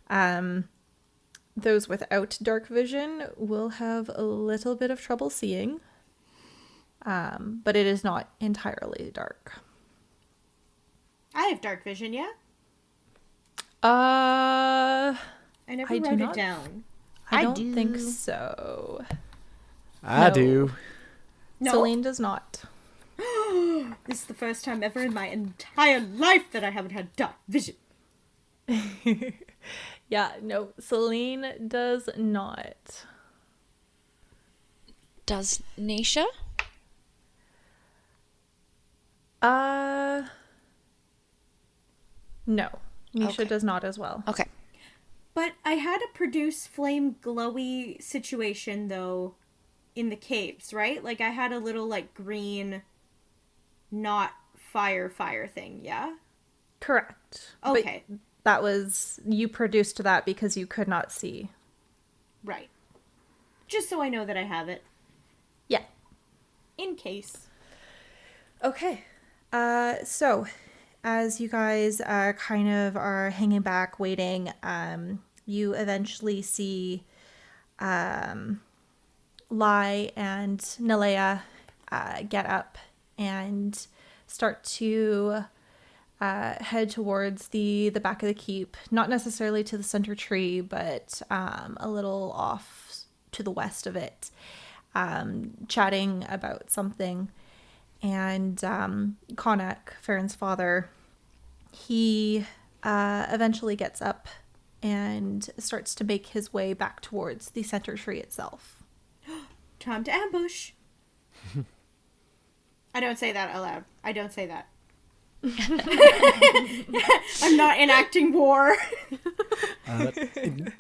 Those without dark vision will have a little bit of trouble seeing, but it is not entirely dark.
I have dark vision, yeah? I never
I do
wrote
not.
it down.
I don't think so.
I
No.
do.
No.
Celine does not.
This is the first time ever in my entire life that I haven't had dark vision.
Yeah, no, Celine does not.
Does Nisha?
No. Nisha
Okay.
does not as well.
Okay.
But I had a produce flame glowy situation, though, in the caves, right? Like, I had a little, like, green, not fire thing, yeah?
Correct.
Okay.
But that was, you produced that because you could not see.
Right. Just so I know that I have it.
Yeah.
In case.
Okay. So as you guys kind of are hanging back, waiting, you eventually see Lai and Nalea get up and start to head towards the back of the keep. Not necessarily to the center tree, but a little off to the west of it, chatting about something. And Connacht, Farron's father, he eventually gets up and starts to make his way back towards the center tree itself.
Time to ambush. I don't say that out loud. I don't say that. I'm not enacting war.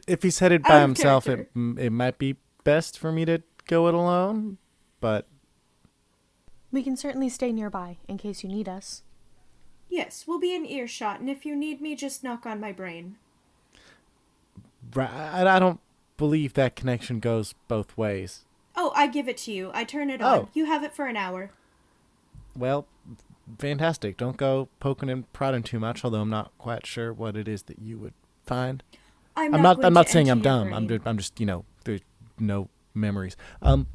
If he's headed by himself, it might be best for me to go it alone, but
We can certainly stay nearby in case you need us.
Yes, we'll be in earshot, and if you need me, just knock on my brain.
I don't believe that connection goes both ways.
Oh, I give it to you. I turn it on. You have it for an hour.
Well, fantastic. Don't go poking and prodding too much, although I'm not quite sure what it is that you would find. I'm not saying I'm dumb. I'm just, there's no memories.
No.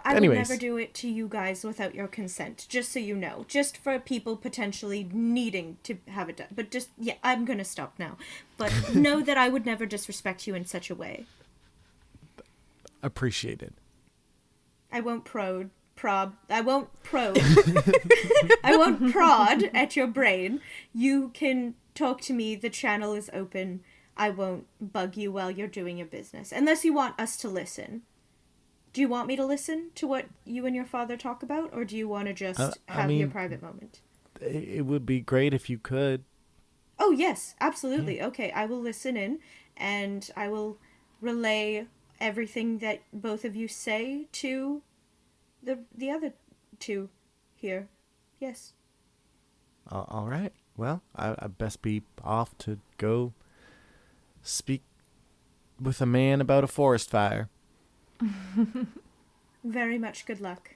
I
Anyways.
would never do it to you guys without your consent, just so you know. Just for people potentially needing to have it done. But just, yeah, I'm gonna stop now. But know that I would never disrespect you in such a way.
Appreciated.
I won't prod. I won't prod at your brain. You can talk to me. The channel is open. I won't bug you while you're doing your business. Unless you want us to listen. Do you want me to listen to what you and your father talk about? Or do you want to just have your private moment?
It would be great if you could.
Oh, yes. Absolutely. Yeah. Okay, I will listen in. And I will relay everything that both of you say to the other two here. Yes.
All right. Well, I best be off to go speak with a man about a forest fire.
Very much good luck.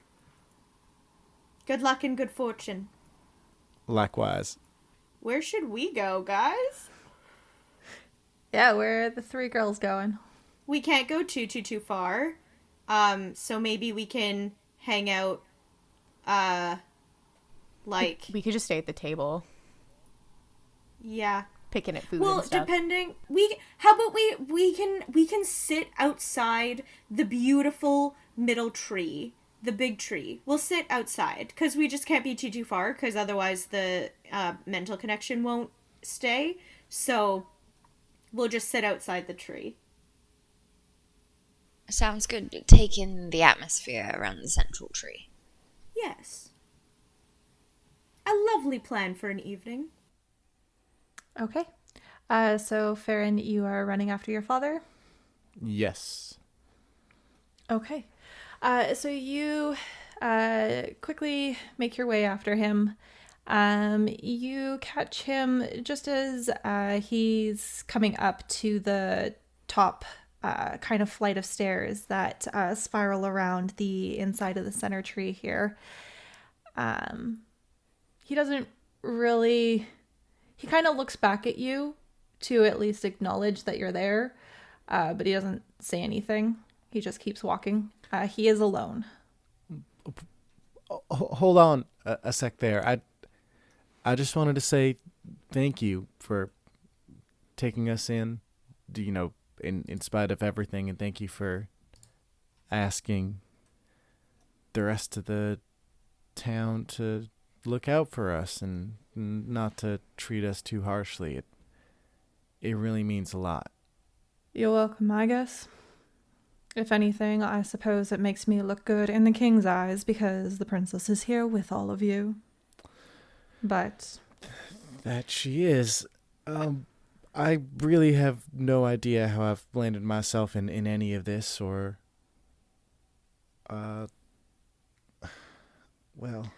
Good luck and good fortune.
Likewise.
Where should we go, guys?
Yeah, where are the three girls going?
We can't go too far. So maybe we can hang out, like...
We could just stay at the table.
Yeah.
Picking at food
well,
and stuff.
Depending... How about we can sit outside the beautiful middle tree. The big tree. We'll sit outside, because we just can't be too far, because otherwise the mental connection won't stay. So, we'll just sit outside the tree.
Sounds good. Take in the atmosphere around the central tree.
Yes. A lovely plan for an evening.
Okay. So, Farron, you are running after your father?
Yes.
Okay. So you quickly make your way after him. You catch him just as he's coming up to the top kind of flight of stairs that spiral around the inside of the center tree here. He doesn't really... He kind of looks back at you to at least acknowledge that you're there, but he doesn't say anything. He just keeps walking. He is alone.
Hold on a sec there. I just wanted to say thank you for taking us in, in spite of everything, and thank you for asking the rest of the town to look out for us and not to treat us too harshly. It really means a lot.
You're welcome, I guess. If anything, I suppose it makes me look good in the king's eyes because the princess is here with all of you. But...
That she is. I really have no idea how I've landed myself in any of this, or... Well...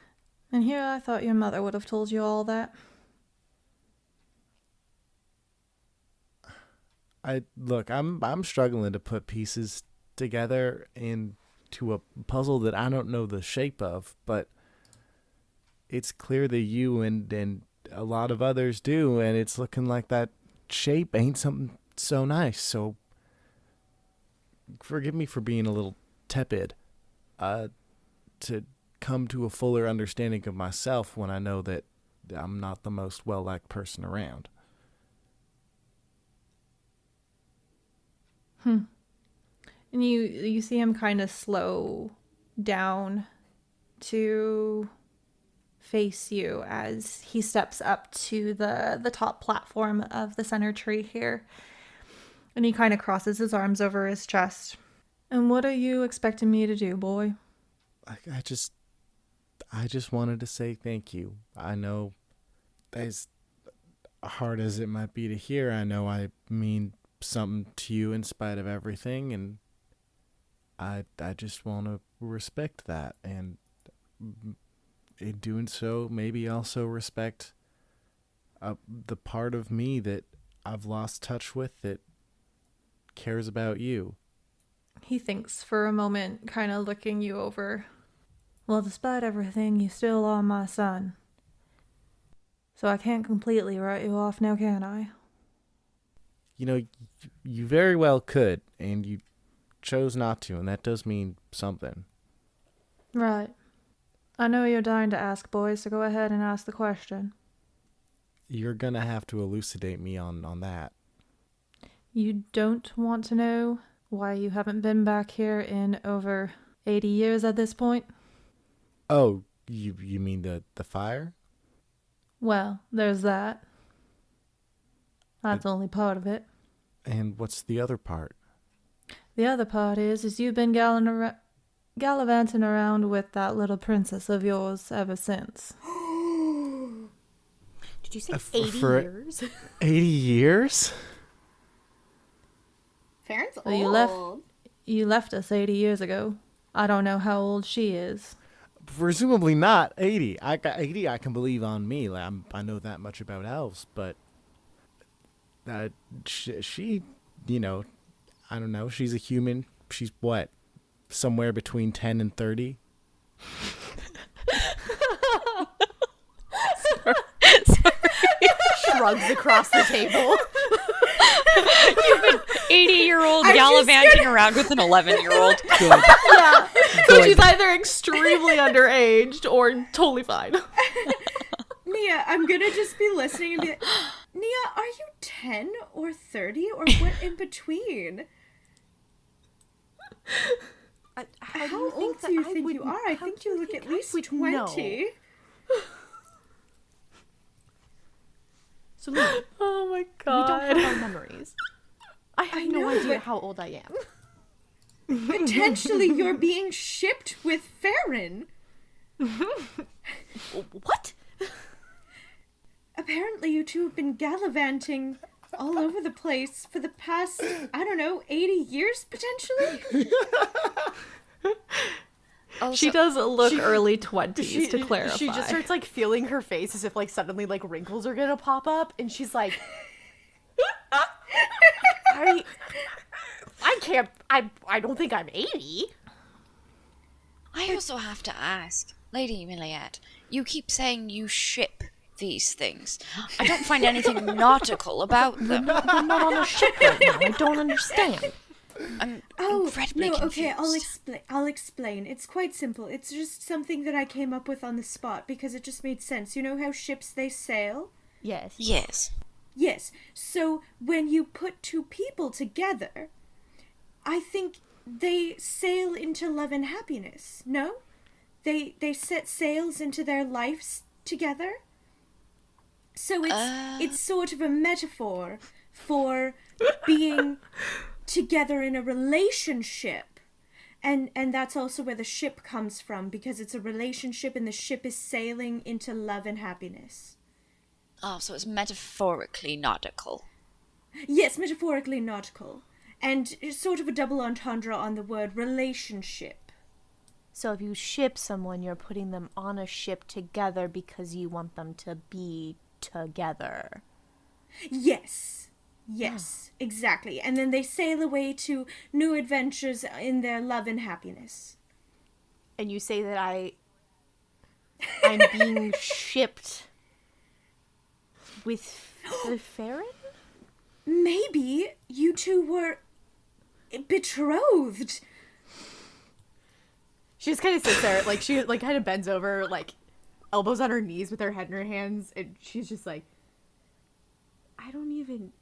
And here I thought your mother would have told you all that.
I'm struggling to put pieces together into a puzzle that I don't know the shape of, but it's clear that you and a lot of others do, and it's looking like that shape ain't something so nice. So forgive me for being a little tepid. To come to a fuller understanding of myself when I know that I'm not the most well-liked person around.
And you see him kind of slow down to face you as he steps up to the top platform of the center tree here. And he kind of crosses his arms over his chest. And what are you expecting me to do, boy?
I just wanted to say thank you. I know, as hard as it might be to hear, I know I mean something to you in spite of everything, and I just want to respect that, and in doing so, maybe also respect the part of me that I've lost touch with that cares about you.
He thinks for a moment, kind of looking you over. Well, despite everything, you still are my son. So I can't completely write you off now, can I?
You know, you very well could, and you chose not to, and that does mean something.
Right. I know you're dying to ask, boys, so go ahead and ask the question.
You're gonna have to elucidate me on that.
You don't want to know why you haven't been back here in over 80 years at this point?
Oh, you mean the fire?
Well, there's that. That's only part of it.
And what's the other part?
The other part is you've been gallivanting around with that little princess of yours ever since.
Did you say
For
80 years?
80 years?
Farron's old.
Well, you left us 80 years ago. I don't know how old she is.
Presumably not 80. 80 I can believe on me. I know that much about elves, but she, you know, I don't know. She's a human. She's what? Somewhere between 10 and 30?
Shrugs across the table.
You've been 80-year-old gallivanting around with an 11-year-old.
Good.
Yeah. So
Good.
she's either extremely underaged or totally fine.
Nia, I'm gonna just be listening and be like, Nia, are you 10 or 30 or what in between? How old do you think you are? I think you look at least 20.
So Luna,
Oh my
we
god.
don't have our memories. I have no
know,
idea
but-
how old I am.
Potentially you're being shipped with Farron.
What?
Apparently you two have been gallivanting all over the place for the past, I don't know, 80 years potentially?
Also,
She does look early 20s, to clarify.
She just starts like feeling her face as if like suddenly like wrinkles are gonna pop up, and she's like, I can't. I don't think I'm 80.
I also have to ask, Lady Milliette, you keep saying you ship these things. I don't find anything nautical about them.
We're not on a ship right now. I don't understand.
I'm
Oh,
incredibly
no,
confused.
okay, I'll explain. It's quite simple. It's just something that I came up with on the spot because it just made sense. You know how ships, they sail?
Yes.
Yes.
Yes. So when you put two people together, I think they sail into love and happiness, no? They set sails into their lives together? So it's sort of a metaphor for being together in a relationship. And that's also where the ship comes from, because it's a relationship and the ship is sailing into love and happiness.
Oh, so it's metaphorically nautical.
Yes, metaphorically nautical. And it's sort of a double entendre on the word relationship.
So if you ship someone, you're putting them on a ship together because you want them to be together.
Yes. Yes, exactly. And then they sail away to new adventures in their love and happiness.
And you say that I'm being shipped with Farron?
Maybe you two were betrothed.
She just kind of sits there, like she like kind of bends over, like elbows on her knees with her head in her hands, and she's just like, I don't even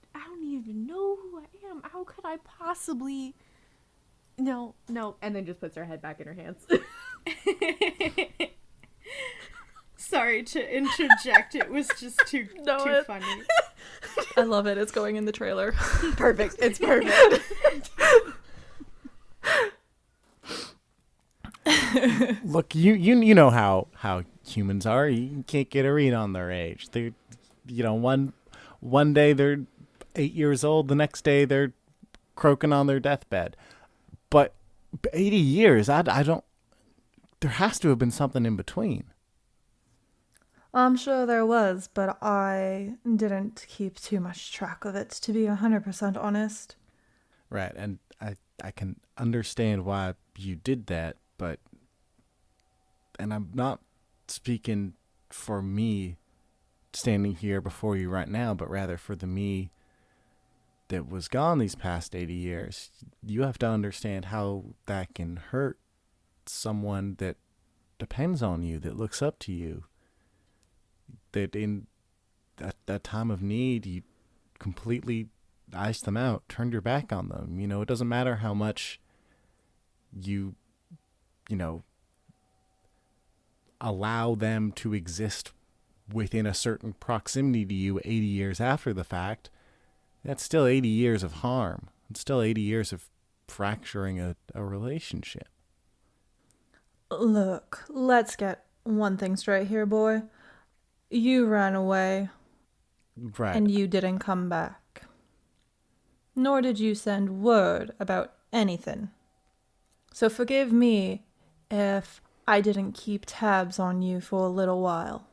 know who I am. How could I possibly? No, and then just puts her head back in her hands.
sorry to interject. It was just too funny.
I love it. It's going in the trailer.
Perfect. It's perfect.
Look, you know how humans are. You can't get a read on their age. They, one day they're 8 years old, the next day they're croaking on their deathbed. But 80 years, I don't. There has to have been something in between.
I'm sure there was, but I didn't keep too much track of it, to be 100% honest.
Right, and I can understand why you did that, but, and I'm not speaking for me standing here before you right now, but rather for the me that was gone these past 80 years. You have to understand how that can hurt someone that depends on you, that looks up to you, that in that time of need, you completely iced them out, turned your back on them. It doesn't matter how much you allow them to exist within a certain proximity to you 80 years after the fact. That's still 80 years of harm. It's still 80 years of fracturing a relationship.
Look, let's get one thing straight here, boy. You ran away.
Right.
And you didn't come back. Nor did you send word about anything. So forgive me if I didn't keep tabs on you for a little while.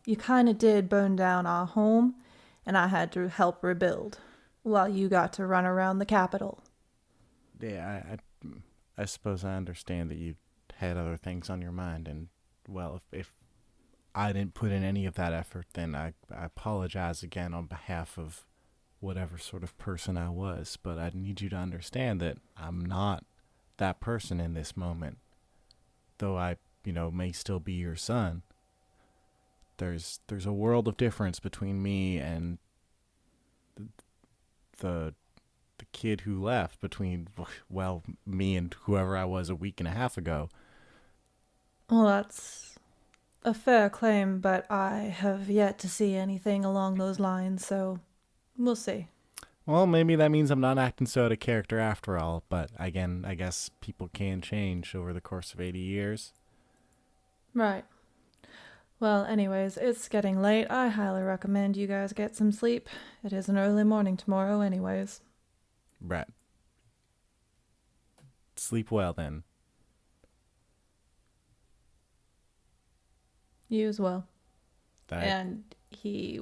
You kinda did burn down our home, and I had to help rebuild, while you got to run around the capital.
Yeah, I suppose I understand that you had other things on your mind, and, well, if I didn't put in any of that effort, then I apologize again on behalf of whatever sort of person I was, but I need you to understand that I'm not that person in this moment. Though I, may still be your son, there's a world of difference between me and the kid who left, between, well, me and whoever I was a week and a half ago.
Well, that's a fair claim, but I have yet to see anything along those lines, so we'll see.
Well, maybe that means I'm not acting so out of character after all, but again, I guess people can change over the course of 80 years.
Right. Well, anyways, it's getting late. I highly recommend you guys get some sleep. It is an early morning tomorrow anyways.
Right. Sleep well, then.
You as well. And he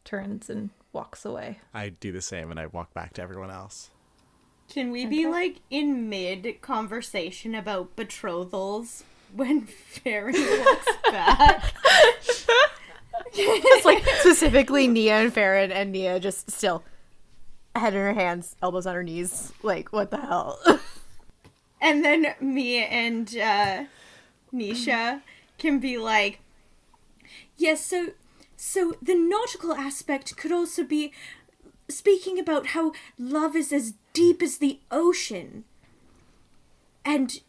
turns and walks away.
I do the same, and I walk back to everyone else.
Can we be, in mid-conversation about betrothals when Farron walks back?
It's specifically Nia and Farron, and Nia just still head in her hands, elbows on her knees. What the hell?
And then me and Nisha can be like, yes, so the nautical aspect could also be speaking about how love is as deep as the ocean and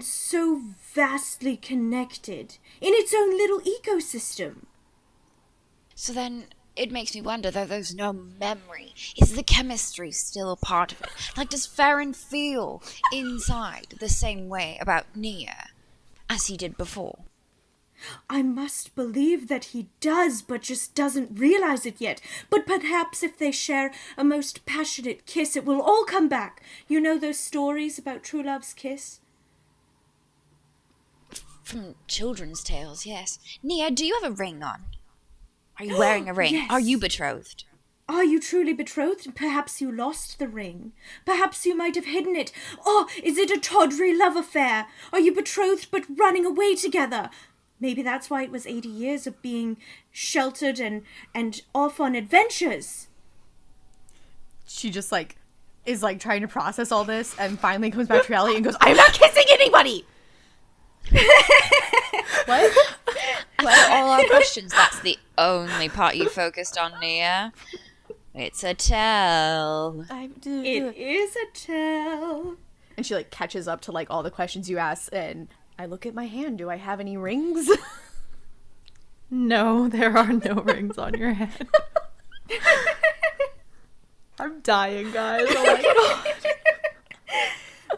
so vastly connected in its own little ecosystem.
So then it makes me wonder that there's no memory. Is the chemistry still a part of it? Does Farron feel inside the same way about Nia as he did before?
I must believe that he does, but just doesn't realize it yet. But perhaps if they share a most passionate kiss, it will all come back. You know those stories about true love's kiss?
From children's tales, yes. Nia, do you have a ring on? Are you wearing a ring?
Yes.
Are you betrothed?
Are you truly betrothed? Perhaps you lost the ring. Perhaps you might have hidden it. Oh, is it a tawdry love affair? Are you betrothed but running away together? Maybe that's why it was 80 years of being sheltered and off on adventures.
She just is trying to process all this and finally comes back to reality and goes, I'm not kissing anybody!
What? For all our questions, that's the only part you focused on, Nia. It's a tell.
It is a tell.
And she catches up to all the questions you ask, and I look at my hand. Do I have any rings?
No, there are no rings on your head. I'm dying, guys. Oh my god.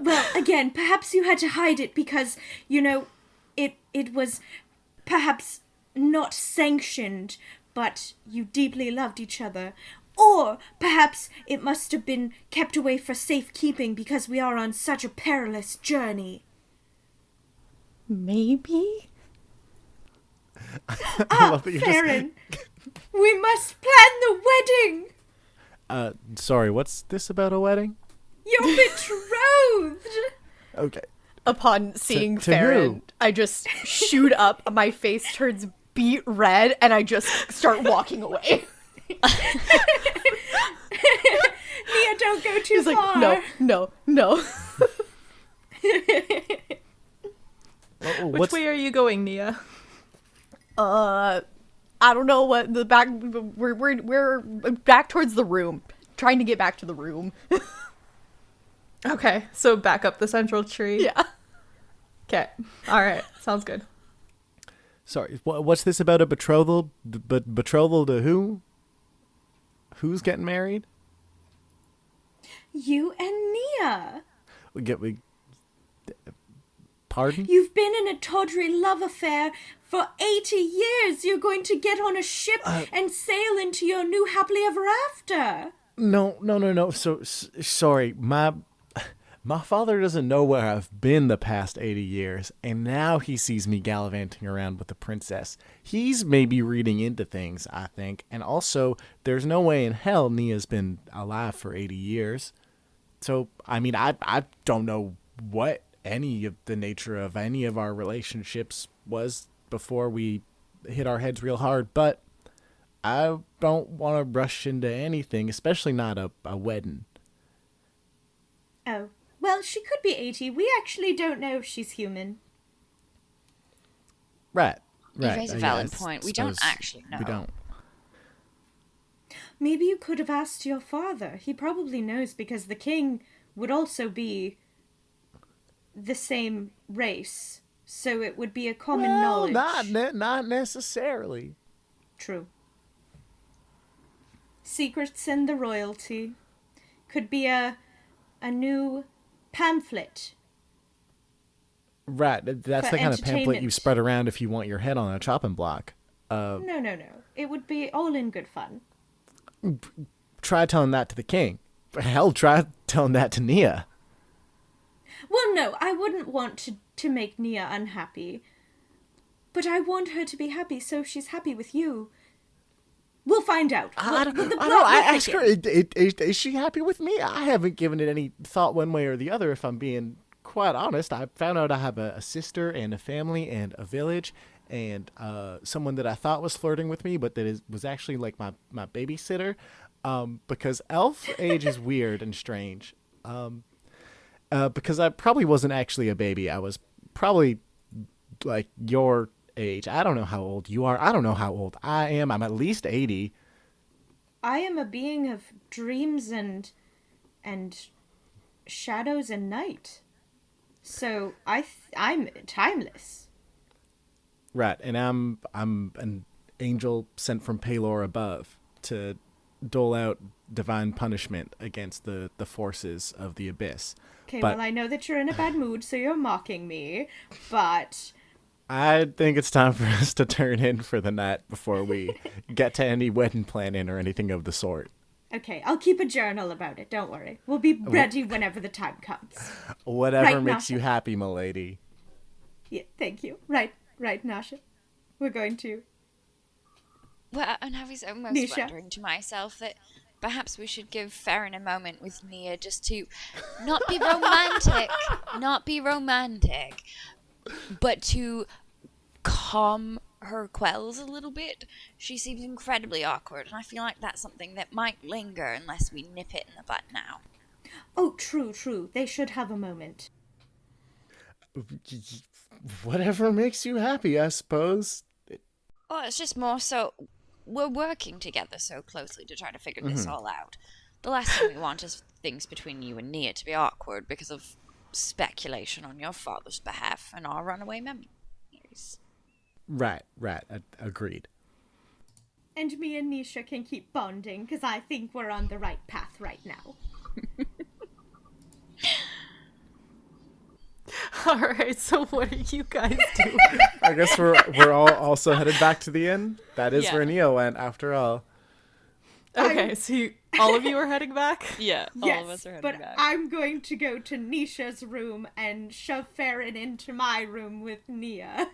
Well, again, perhaps you had to hide it because, it was perhaps not sanctioned, but you deeply loved each other. Or perhaps it must have been kept away for safekeeping because we are on such a perilous journey.
Maybe?
Farron, we must plan the wedding!
Sorry, what's this about a wedding?
You're betrothed!
Okay.
Upon seeing
to
Farron,
who?
I just shoot up, my face turns beet red, and I just start walking away.
Nia, don't go too
He's
far.
like, no.
Which way are you going, Nia?
I don't know what the back. We're back towards the room, trying to get back to the room.
Okay, so back up the central tree.
Yeah.
Okay. All right. Sounds good.
Sorry, what's this about a betrothal? Betrothal to who? Who's getting married?
You and Nia.
Pardon?
You've been in a tawdry love affair for 80 years. You're going to get on a ship and sail into your new happily ever after.
No. Sorry, my father doesn't know where I've been the past 80 years, and now he sees me gallivanting around with the princess. He's maybe reading into things, I think, and also, there's no way in hell Nia's been alive for 80 years. So, I mean, I don't know what any of the nature of any of our relationships was before we hit our heads real hard, but I don't want to rush into anything, especially not a wedding.
Oh, well, she could be 80. We actually don't know if she's human.
Right.
You raise a valid point. We don't actually know.
We don't.
Maybe you could have asked your father. He probably knows because the king would also be the same race. So it would be a common knowledge.
Not necessarily.
True. Secrets in the royalty. Could be a new pamphlet.
Right, that's
For
the kind of pamphlet you
entertainment.
spread around if you want your head on a chopping block.
No. It would be all in good fun.
Try telling that to the king. Hell, try telling that to Nia.
Well, no, I wouldn't want to make Nia unhappy. But I want her to be happy, so she's happy with you. We'll find out.
I ask her, is she happy with me? I haven't given it any thought one way or the other, if I'm being quite honest. I found out I have a sister and a family and a village and someone that I thought was flirting with me, but that was actually like my babysitter, because elf age is weird and strange. Because I probably wasn't actually a baby. I was probably like your age. I don't know how old you are. I don't know how old I am. I'm at least 80.
I am a being of dreams and shadows and night. So I'm timeless.
Right, and I'm an angel sent from Palor above to dole out divine punishment against the forces of the abyss.
Okay,
But
well, I know that you're in a bad mood, so you're mocking me, but
I think it's time for us to turn in for the night before we get to any wedding planning or anything of the sort.
okay, I'll keep a journal about it, don't worry. We'll be ready whenever the time comes.
Whatever
Right,
makes
Nasha?
you happy, milady.
Yeah, thank you. Right, Nasha. We're going to...
Well, and I was almost
Nisha?
wondering to myself that perhaps we should give Farron a moment with Nia just to not be romantic, but to calm her quells a little bit. She seems incredibly awkward, and I feel like that's something that might linger unless we nip it in the bud now.
Oh, true. They should have a moment.
Whatever makes you happy, I suppose.
Well, it's just more so we're working together so closely to try to figure this all out. The last thing we want is things between you and Nia to be awkward because of speculation on your father's behalf and our runaway memories.
Right. Agreed.
And me and Nisha can keep bonding, because I think we're on the right path right now.
All right, so what are you guys doing?
I guess we're all also headed back to the inn. That is
Yeah.
where Neo went, after all.
Okay, so all of you are heading back?
Yeah, all of us are heading
but
back.
I'm going to go to Nisha's room and shove Farron into my room with Nia.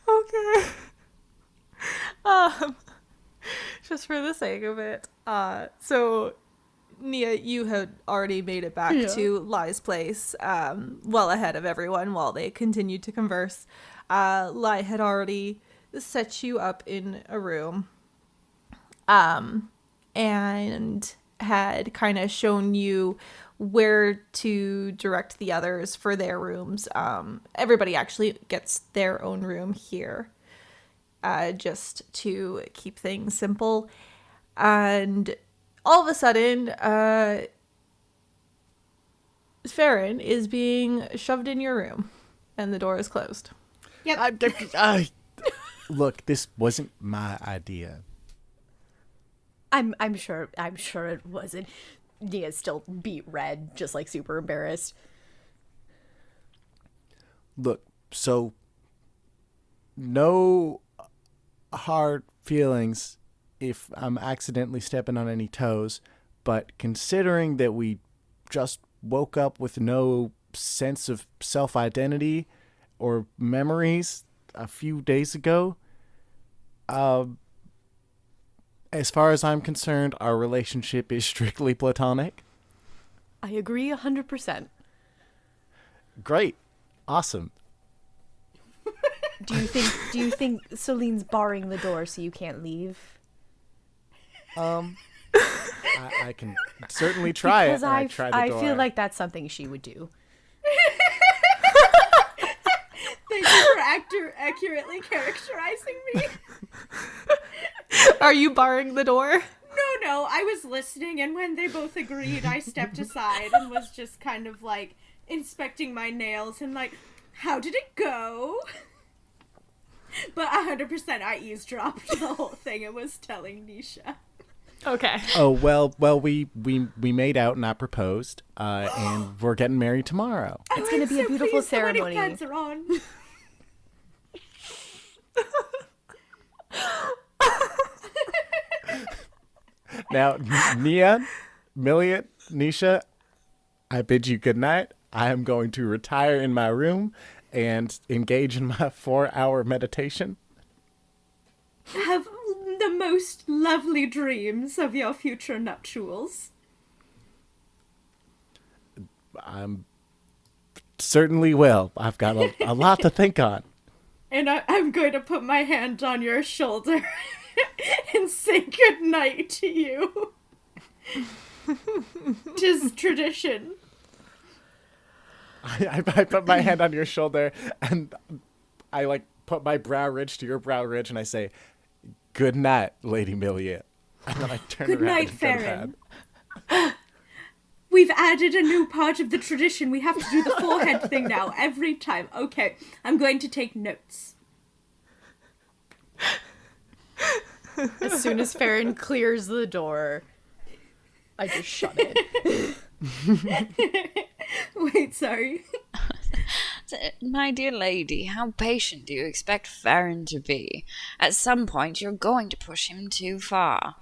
Okay. Just for the sake of it. So Nia, you had already made it back to Lai's place, well ahead of everyone while they continued to converse. Lai had already set you up in a room, and had kind of shown you where to direct the others for their rooms. Everybody actually gets their own room here, just to keep things simple. And all of a sudden, Farron is being shoved in your room, and the door is closed.
Yep.
Look, this wasn't my idea.
I'm sure it wasn't. Nia's still beat red, just like super embarrassed.
Look, so no hard feelings if I'm accidentally stepping on any toes, but considering that we just woke up with no sense of self-identity or memories a few days ago, as far as I'm concerned, our relationship is strictly platonic.
I agree 100%.
Great. Awesome.
Do you think Celine's barring the door so you can't leave?
I can certainly try
Because
it. And I try the door.
feel like that's something she would do.
Thank you for accurately characterizing me.
Are you barring the door?
No, I was listening, and when they both agreed, I stepped aside and was just kind of, like, inspecting my nails and, like, how did it go? But 100% I eavesdropped the whole thing and was telling Nisha.
Okay.
Oh, well, we made out and I proposed, and we're getting married tomorrow.
It's going to be a beautiful
Please, the wedding
ceremony.
plans are on.
Now, Nia, Milliot, Nisha, I bid you good night. I am going to retire in my room and engage in my 4-hour meditation.
Have the most lovely dreams of your future nuptials.
I'm certainly will. I've got a lot to think on.
And I'm going to put my hand on your shoulder and say good night to you. Tis tradition.
I put my hand on your shoulder and I like put my brow ridge to your brow ridge and I say, "Good night, Lady Milliot." And then I turn
Good
around
night,
and go to
Farron.
bed.
We've added a new part of the tradition. We have to do the forehead thing now every time. Okay, I'm going to take notes.
As soon as Farron clears the door, I just shut it.
Wait, sorry.
My dear lady, how patient do you expect Farron to be? At some point, you're going to push him too far.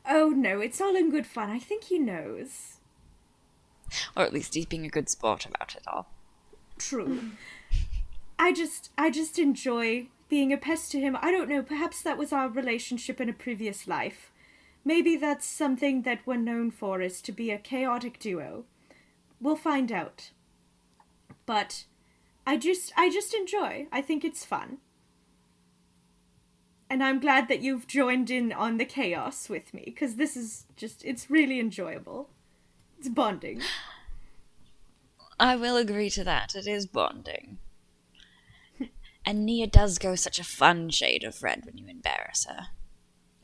Oh no, it's all in good fun. I think he knows.
Or at least he's being a good sport about it all.
True. I just enjoy being a pest to him. I don't know, perhaps that was our relationship in a previous life. Maybe that's something that we're known for, is to be a chaotic duo. We'll find out. But I just enjoy. I think it's fun. And I'm glad that you've joined in on the chaos with me, because this is just, it's really enjoyable. It's bonding.
I will agree to that. It is bonding. And Nia does go such a fun shade of red when you embarrass her.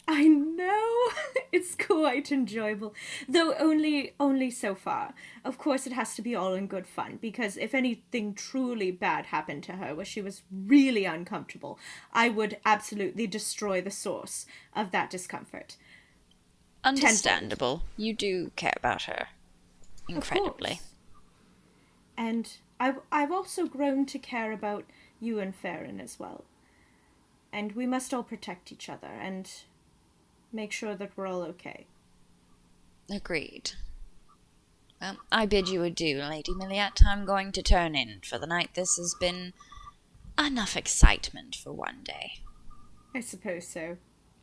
I know. It's quite enjoyable. Though only so far. Of course it has to be all in good fun, because if anything truly bad happened to her where she was really uncomfortable, I would absolutely destroy the source of that discomfort.
Understandable. You do care about her. Incredibly.
Of course. And I've also grown to care about you and Farron as well. And we must all protect each other and make sure that we're all okay.
Agreed. Well, I bid you adieu, Lady Milliette. I'm going to turn in for the night. This has been enough excitement for one day.
I suppose so.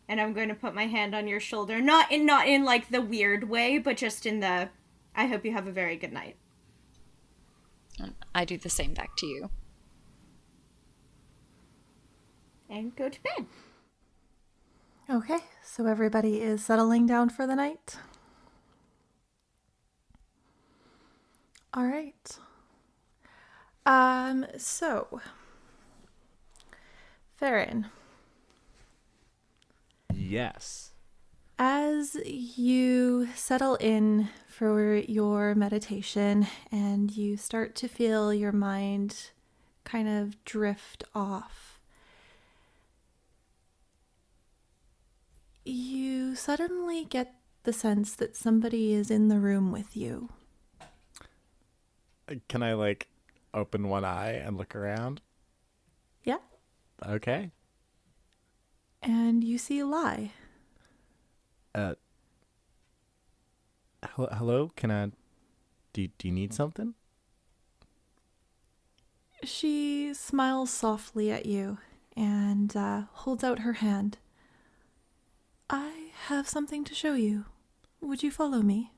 And I'm going to put my hand on your shoulder, not in like the weird way, but just in the I hope you have a very good night.
I do the same back to you.
And go to bed.
Okay, so everybody is settling down for the night. All right. So, Farron,
Yes.
as you settle in for your meditation and you start to feel your mind kind of drift off, you suddenly get the sense that somebody is in the room with you.
Can I, like, open one eye and look around?
Yeah.
Okay.
And you see Lai.
Hello? Can I... Do you need something?
She smiles softly at you and holds out her hand. I have something to show you. Would you follow me?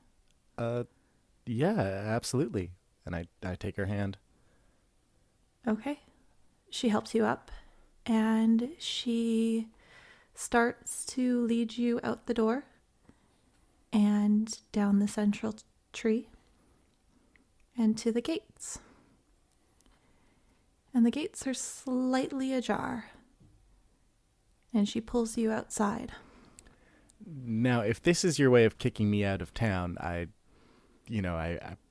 Yeah, absolutely. And I take her hand.
Okay. She helps you up and she starts to lead you out the door and down the central tree and to the gates. And the gates are slightly ajar. And she pulls you outside.
Now, if this is your way of kicking me out of town, I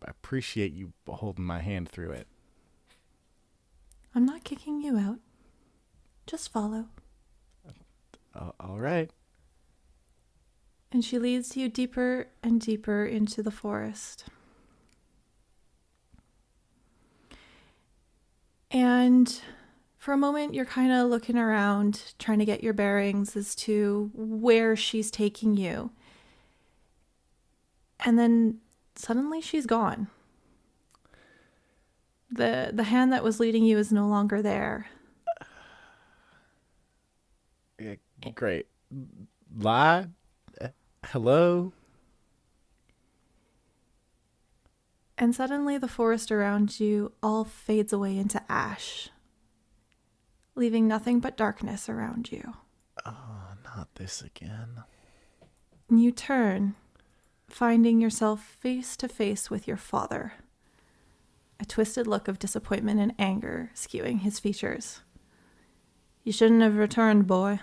appreciate you holding my hand through it.
I'm not kicking you out. Just follow.
All right.
And she leads you deeper and deeper into the forest. And for a moment, you're kind of looking around, trying to get your bearings as to where she's taking you. And then suddenly she's gone. The hand that was leading you is no longer there.
Yeah, great. Lie? Hello?
And suddenly the forest around you all fades away into ash, leaving nothing but darkness around you.
Oh, not this again.
And you turn, finding yourself face to face with your father, a twisted look of disappointment and anger skewing his features. You shouldn't have returned, boy.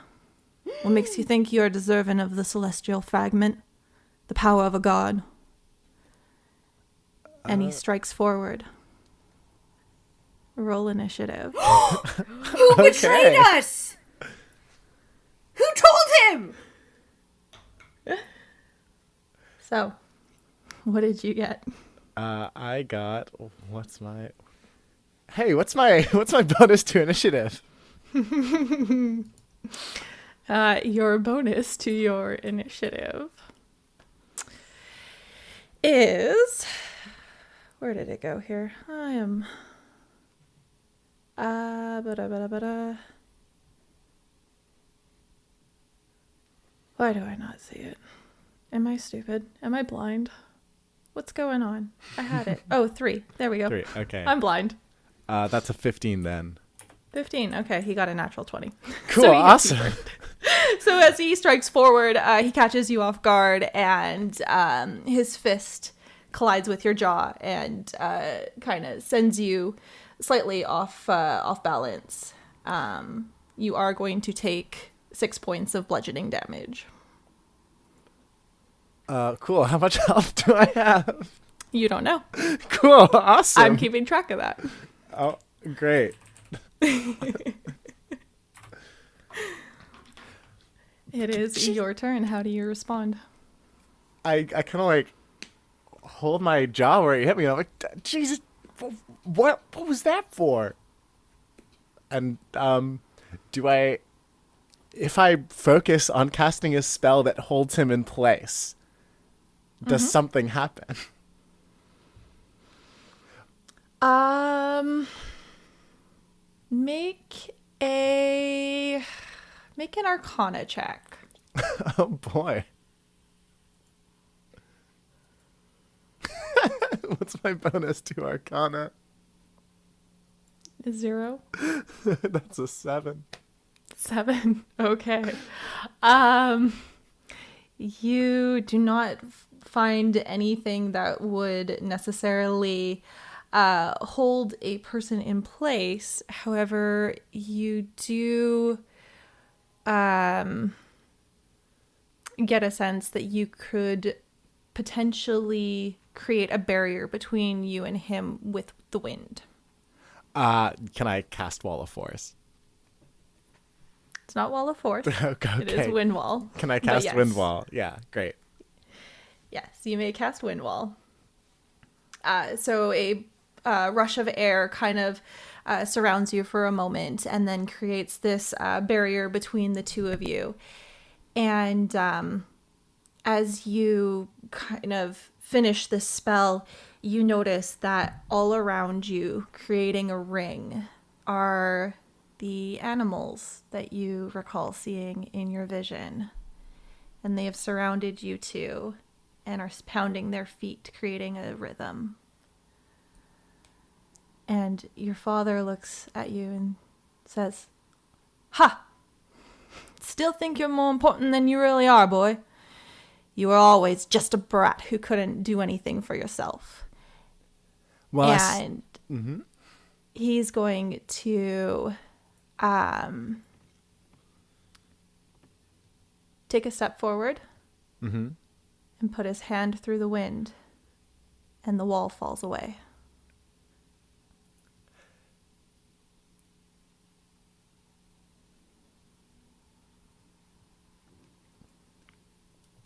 What makes you think you are deserving of the celestial fragment, the power of a god? And he strikes forward. Roll initiative.
Who betrayed us? Who told him?
So, what did you get?
I got what's my bonus to initiative?
Your bonus to your initiative is... Where did it go here? I am... Why do I not see it? Am I stupid? Am I blind? What's going on? I had it. Oh, 3. There we go.
3, okay.
I'm blind.
That's a 15 then.
15. Okay, he got a natural 20.
Cool,
So he hits you
awesome.
first. So as he strikes forward, he catches you off guard, and his fist collides with your jaw and kind of sends you slightly off balance. You are going to take 6 points of bludgeoning damage.
Cool. How much health do I have?
You don't know.
Cool. Awesome.
I'm keeping track of that.
Oh, great.
It is your turn. How do you respond?
I kind of like hold my jaw where he hit me. And I'm like, Jesus, what was that for? And do I, if I focus on casting a spell that holds him in place, does something happen?
Make an Arcana check.
Oh boy. What's my bonus to Arcana?
0.
That's a 7.
7. Okay. You do not find anything that would necessarily hold a person in place. However, you do get a sense that you could potentially create a barrier between you and him with the wind.
Can I cast Wall of Force?
It's not Wall of Force.
Okay.
It is Wind Wall.
Can I
But
cast
yes.
Wind Wall? Yeah, great.
Yes, you may cast Wind Wall. So a rush of air kind of surrounds you for a moment and then creates this barrier between the two of you. And as you kind of finish this spell, you notice that all around you, creating a ring, are the animals that you recall seeing in your vision. And they have surrounded you too and are pounding their feet, creating a rhythm. And your father looks at you and says, "Ha! Still think you're more important than you really are, boy. You were always just a brat who couldn't do anything for yourself."
Well,
And he's going to take a step forward and put his hand through the wind, and the wall falls away.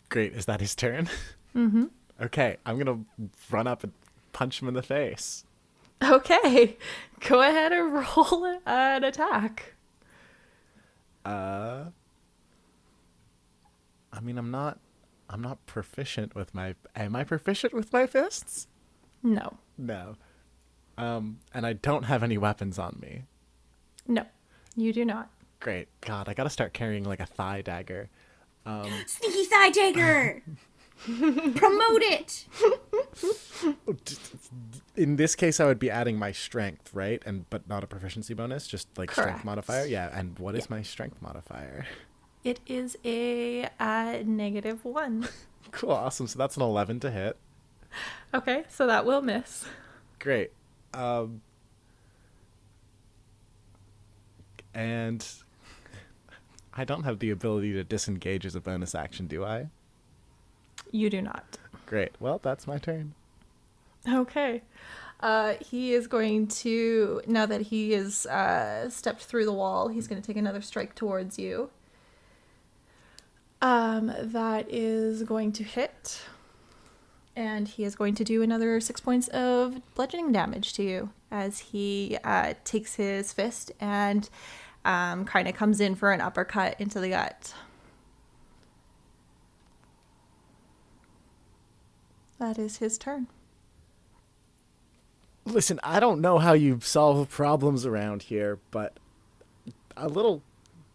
Great. Is that his turn? Okay, I'm gonna run up and punch him in the face.
Okay, go ahead and roll an attack.
I mean, I'm not proficient with my. Am I proficient with my fists?
No.
No. And I don't have any weapons on me.
No, you do not.
Great. God, I gotta start carrying like a thigh dagger.
Sneaky thigh dagger! Promote it!
In this case, I would be adding my strength, right? But not a proficiency bonus, just like
Correct.
strength modifier. Yeah. And what is my strength modifier?
It is a -1.
Cool. Awesome. So that's an 11 to hit.
Okay, so that will miss.
Great. And I don't have the ability to disengage as a bonus action, do I?
You do not.
Great. Well, that's my turn.
Okay. He is going to, now that he is stepped through the wall, he's going to take another strike towards you. That is going to hit. And he is going to do another 6 points of bludgeoning damage to you as he takes his fist and kind of comes in for an uppercut into the gut. That is his turn.
Listen, I don't know how you solve problems around here, but a little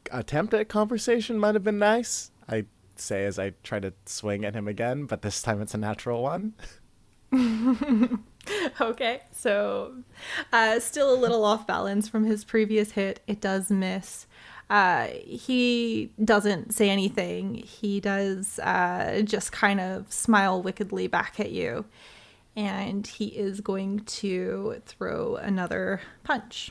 attempt at conversation might have been nice. I say as I try to swing at him again, but this time it's a natural one.
Okay, so still a little off balance from his previous hit. It does miss. He doesn't say anything. He does just kind of smile wickedly back at you. And he is going to throw another punch.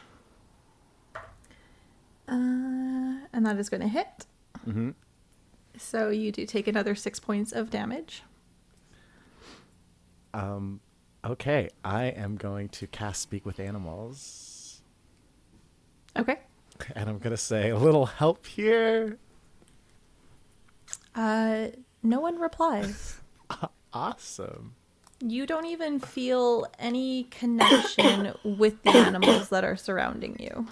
And that is going to hit. So you do take another 6 points of damage.
Okay, I am going to cast Speak with Animals.
Okay.
And I'm going to say, a little help here.
No one replies.
Awesome.
You don't even feel any connection with the animals that are surrounding you.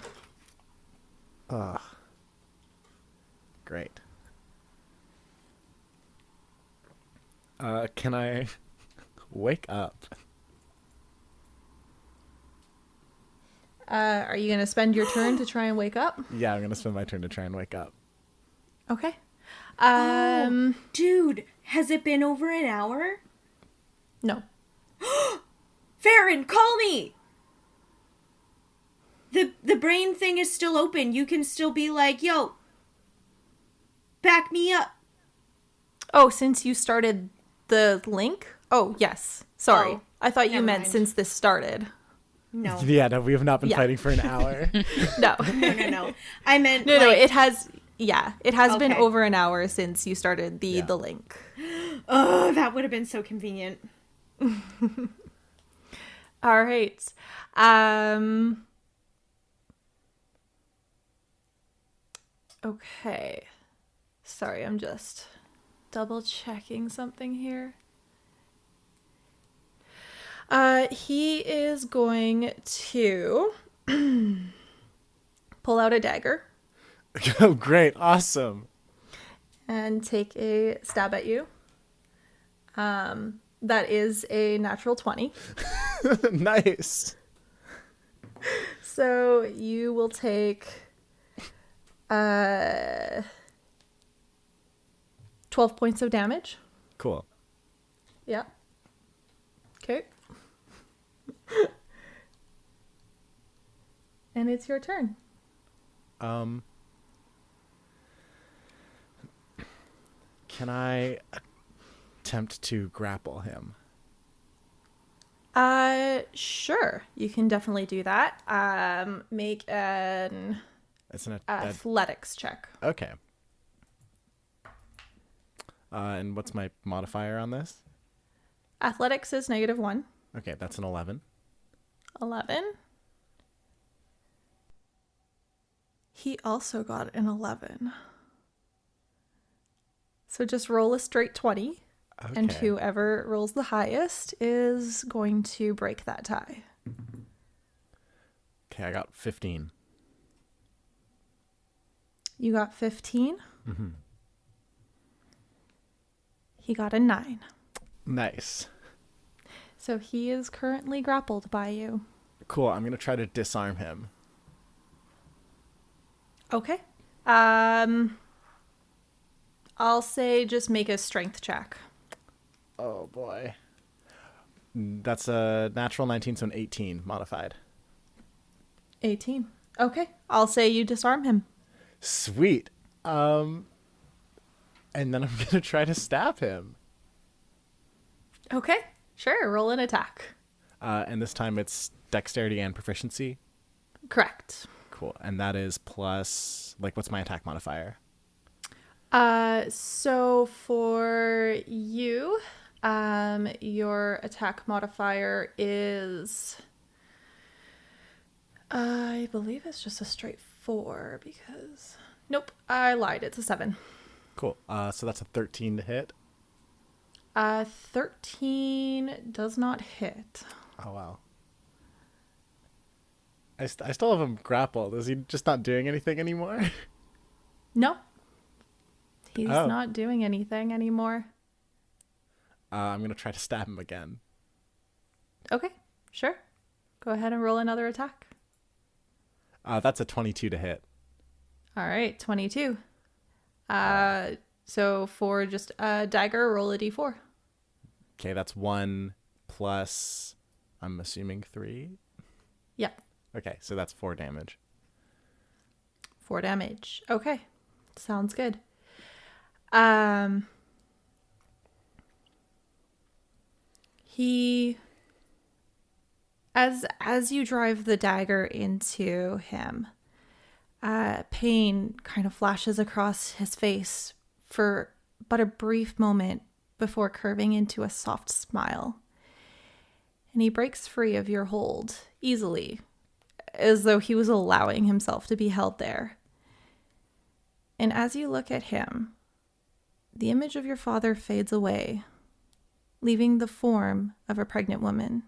Great. Can I wake up?
Are you going to spend your turn to try and wake up?
Yeah, I'm going to spend my turn to try and wake up.
Okay.
Dude, has it been over an hour?
No.
Farron, call me! The brain thing is still open. You can still be like, yo, back me up.
Oh, since you started the link? Oh, yes. Sorry.
Oh,
I thought you
never
meant
mind.
since this started.
No.
Yeah, no, we have not been
Yeah.
fighting for an hour.
No.
No. I meant
No,
like,
it has, yeah, it has been
Okay.
over an hour since you started the
Yeah.
link.
oh, that would have been so convenient.
All right. Okay. Sorry, I'm just double checking something here. He is going to pull out a dagger
Oh, great. Awesome.
and take a stab at you. That is a natural 20.
Nice.
So you will take 12 points of damage.
Cool.
Yeah. Okay. And it's your turn.
Can I attempt to grapple him?
Sure. You can definitely do that. Make an
It's an
athletics check.
okay. And what's my modifier on this?
Athletics is -1.
Okay, that's an 11.
11. He also got an 11. So just roll a straight 20. And
Okay.
whoever rolls the highest is going to break that tie.
Okay, I got 15.
You got 15. He got a 9.
Nice.
So he is currently grappled by you.
Cool. I'm going to try to disarm him.
Okay. I'll say just make a strength check.
Oh, boy. That's a natural 19, so an 18 modified.
18. Okay. I'll say you disarm him.
Sweet. And then I'm going to try to stab him.
Okay. Sure. Roll an attack.
And this time it's dexterity and proficiency.
Correct.
Cool. And that is plus, like, what's my attack modifier?
So for you, your attack modifier is, I believe it's just a straight 4 because, nope, I lied. It's a 7.
Cool. So that's a 13 to hit.
13 does not hit.
Oh, wow. I still have him grappled. Is he just not doing anything anymore?
No. He's
Oh.
not doing anything anymore.
I'm going to try to stab him again.
Okay, sure. Go ahead and roll another attack.
That's a 22 to hit.
All right, 22. So for just a dagger, roll a d4.
Okay, that's 1 plus, I'm assuming 3.
Yep,
Okay, so that's 4 damage.
4 damage. Okay, sounds good. He, as you drive the dagger into him, pain kind of flashes across his face for but a brief moment before curving into a soft smile. and he breaks free of your hold easily, as though he was allowing himself to be held there. And as you look at him, the image of your father fades away, leaving the form of a pregnant woman.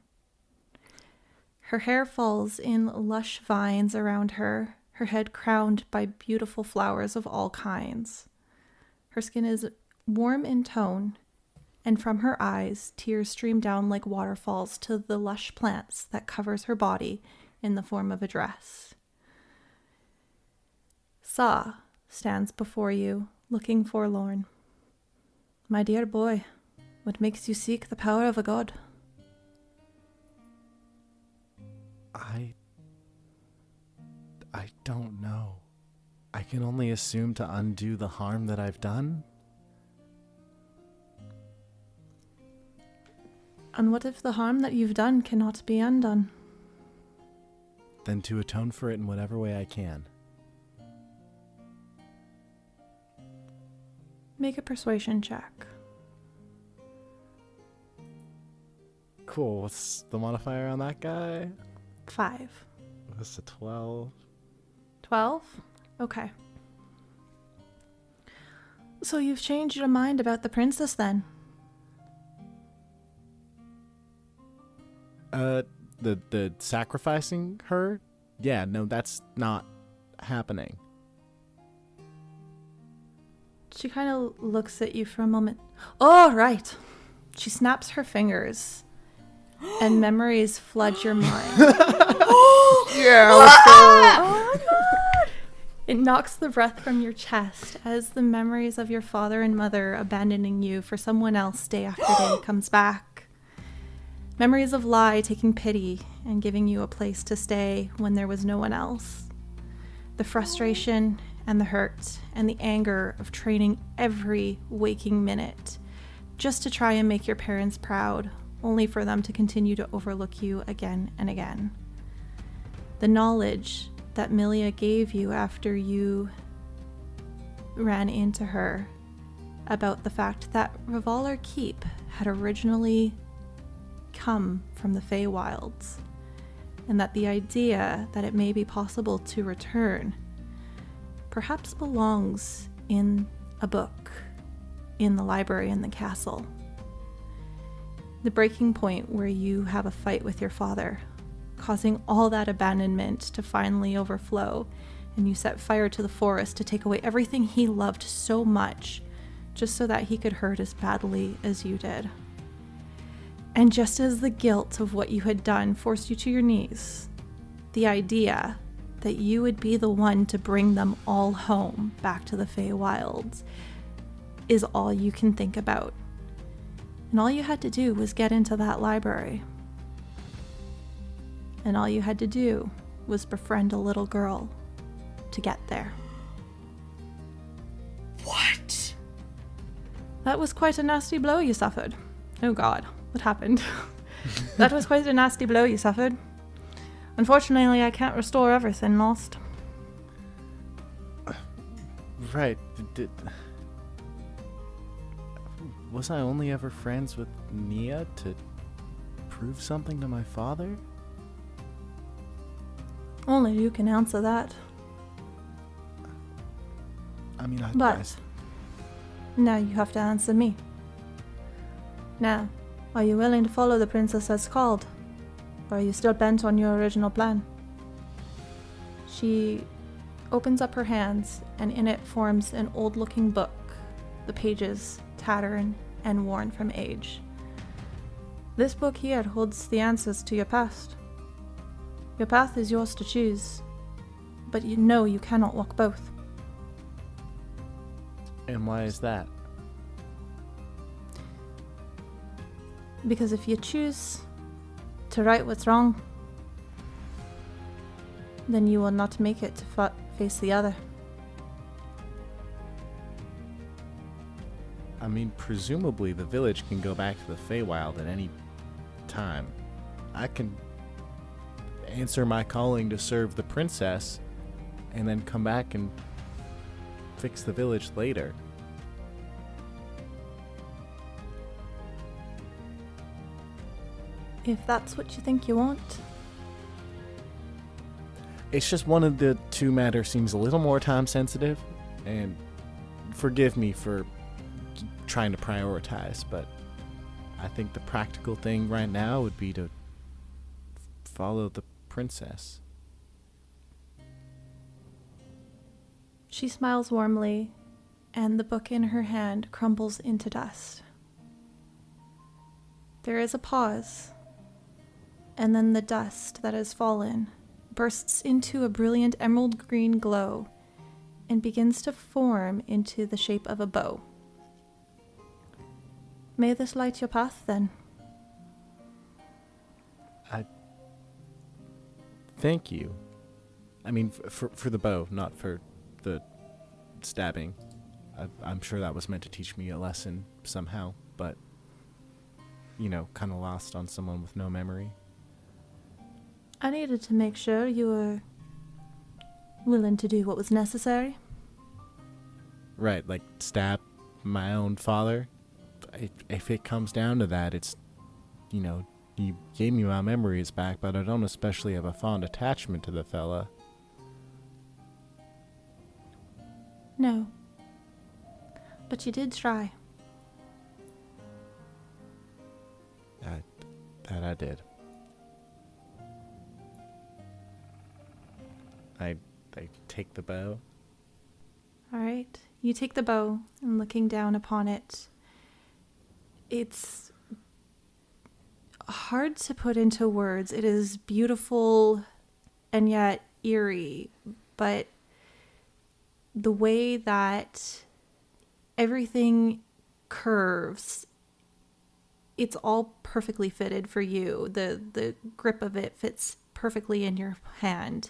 Her hair falls in lush vines around her, her head crowned by beautiful flowers of all kinds. Her skin is warm in tone, and from her eyes, tears stream down like waterfalls to the lush plants that covers her body in the form of a dress. Sa stands before you, looking forlorn. My dear boy, what makes you seek the power of a god?
I don't know. I can only assume to undo the harm that I've done.
And what if the harm that you've done cannot be undone?
Then to atone for it in whatever way I can.
Make a persuasion check.
Cool. What's the modifier on that guy?
5.
What's a 12?
12? Okay. So you've changed your mind about the princess then?
The sacrificing her? Yeah, no, that's not happening.
She kind of looks at you for a moment. Oh, right. She snaps her fingers, and memories flood your mind.
Yeah, let's go.
It knocks the breath from your chest as the memories of your father and mother abandoning you for someone else day after day comes back. Memories of Lai taking pity and giving you a place to stay when there was no one else. The frustration and the hurt and the anger of training every waking minute just to try and make your parents proud, only for them to continue to overlook you again and again. The knowledge that Milia gave you after you ran into her about the fact that Revalar Keep had originally come from the Feywilds, and that the idea that it may be possible to return perhaps belongs in a book in the library in the castle. The breaking point where you have a fight with your father, causing all that abandonment to finally overflow, and you set fire to the forest to take away everything he loved so much, just so that he could hurt as badly as you did. And just as the guilt of what you had done forced you to your knees, the idea that you would be the one to bring them all home back to the Feywilds is all you can think about. And all you had to do was get into that library. And all you had to do was befriend a little girl to get there.
What?
That was quite a nasty blow you suffered. Oh God, what happened? That was quite a nasty blow you suffered. Unfortunately, I can't restore everything lost.
Right. Was I only ever friends with Nia to prove something to my father?
Only you can answer that.
I mean,
But now you have to answer me. Now, are you willing to follow the princess as called? Or are you still bent on your original plan? She opens up her hands, and in it forms an old-looking book, the pages tattered and worn from age. This book here holds the answers to your past. Your path is yours to choose, but you know you cannot walk both.
And why is that?
Because if you choose to right what's wrong, then you will not make it to face the other.
I mean, presumably the village can go back to the Feywild at any time. I can answer my calling to serve the princess and then come back and fix the village later.
If that's what you think you want.
It's just one of the two matters seems a little more time sensitive, and forgive me for trying to prioritize, but I think the practical thing right now would be to follow the princess.
She smiles warmly, and the book in her hand crumbles into dust. There is a pause, and then the dust that has fallen bursts into a brilliant emerald green glow and begins to form into the shape of a bow. May this light your path, then.
Thank you. I mean, for the bow, not for the stabbing. I'm sure that was meant to teach me a lesson somehow, but, kind of lost on someone with no memory.
I needed to make sure you were willing to do what was necessary.
Right, like stab my own father. If it comes down to that, it's, you gave me my memories back, but I don't especially have a fond attachment to the fella.
No. But you did try.
That I did. I take the bow.
All right. You take the bow, and looking down upon it, it's hard to put into words. It is beautiful and yet eerie, but the way that everything curves, it's all perfectly fitted for you. The grip of it fits perfectly in your hand,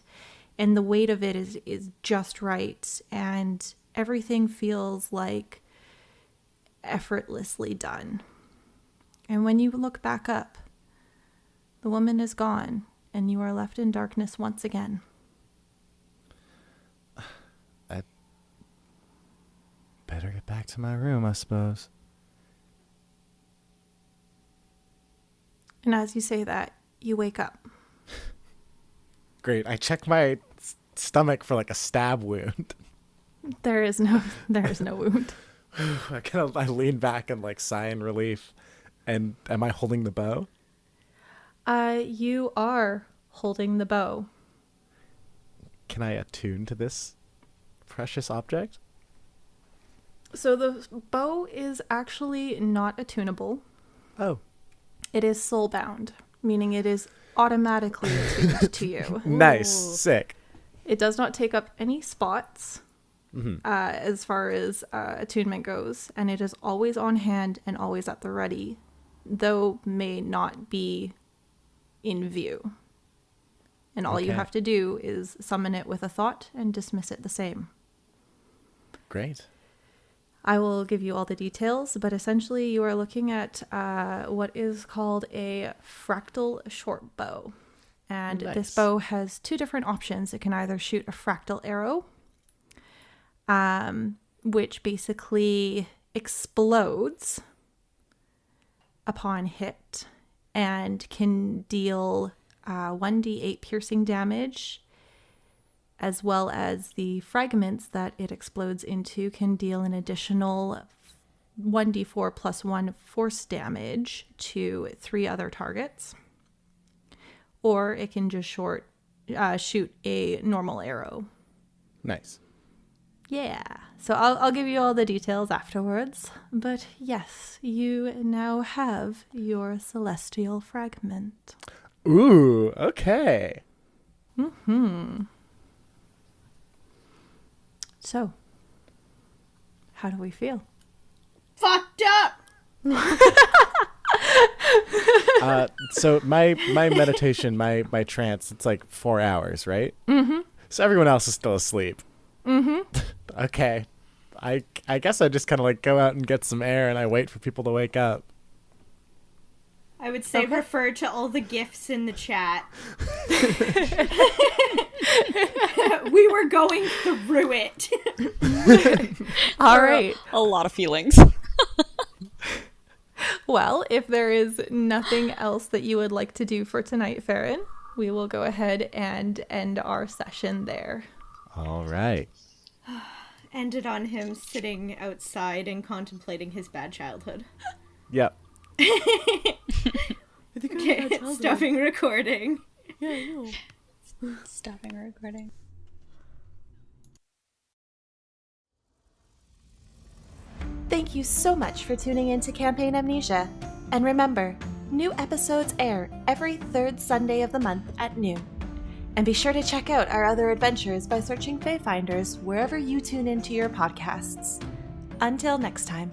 and the weight of it is just right, and everything feels like effortlessly done. And when you look back up, the woman is gone, and you are left in darkness once again.
I better get back to my room, I suppose.
And as you say that, you wake up.
Great. I check my stomach for like a stab wound.
There is no wound.
I lean back and like sigh in relief. And am I holding the bow?
You are holding the bow.
Can I attune to this precious object?
So the bow is actually not attunable.
Oh.
It is soulbound, meaning it is automatically attuned to you.
Nice.
Ooh.
Sick.
It does not take up any spots as far as attunement goes, and it is always on hand and always at the ready, though may not be in view. And all you
Okay.
have to do is summon it with a thought and dismiss it the same.
Great.
I will give you all the details, but essentially you are looking at what is called a fractal short bow. And
Nice.
this bow has two different options. It can either shoot a fractal arrow, which basically explodes upon hit and can deal 1d8 piercing damage, as well as the fragments that it explodes into can deal an additional 1d4 plus 1 force damage to 3 other targets. Or it can just shoot a normal arrow.
Nice.
Yeah, so I'll give you all the details afterwards. But yes, you now have your celestial fragment.
Ooh, okay.
So, how do we feel?
Fucked up!
So my meditation, my trance, it's like 4 hours, right? Mm-hmm. So everyone else is still asleep. Mm-hmm. Okay. I guess I just kind of like go out and get some air and I wait for people to wake up.
I would say refer to all the gifts in the chat. We were going through it.
All right.
A lot of feelings.
Well, if there is nothing else that you would like to do for tonight, Farron, we will go ahead and end our session there.
All right.
Ended on him sitting outside and contemplating his bad childhood.
Yep.
Okay, stopping recording.
Yeah, I know.
Stopping recording.
Thank you so much for tuning in to Campaign Amnesia. And remember, new episodes air every third Sunday of the month at noon. And be sure to check out our other adventures by searching Fayfinders wherever you tune into your podcasts. Until next time.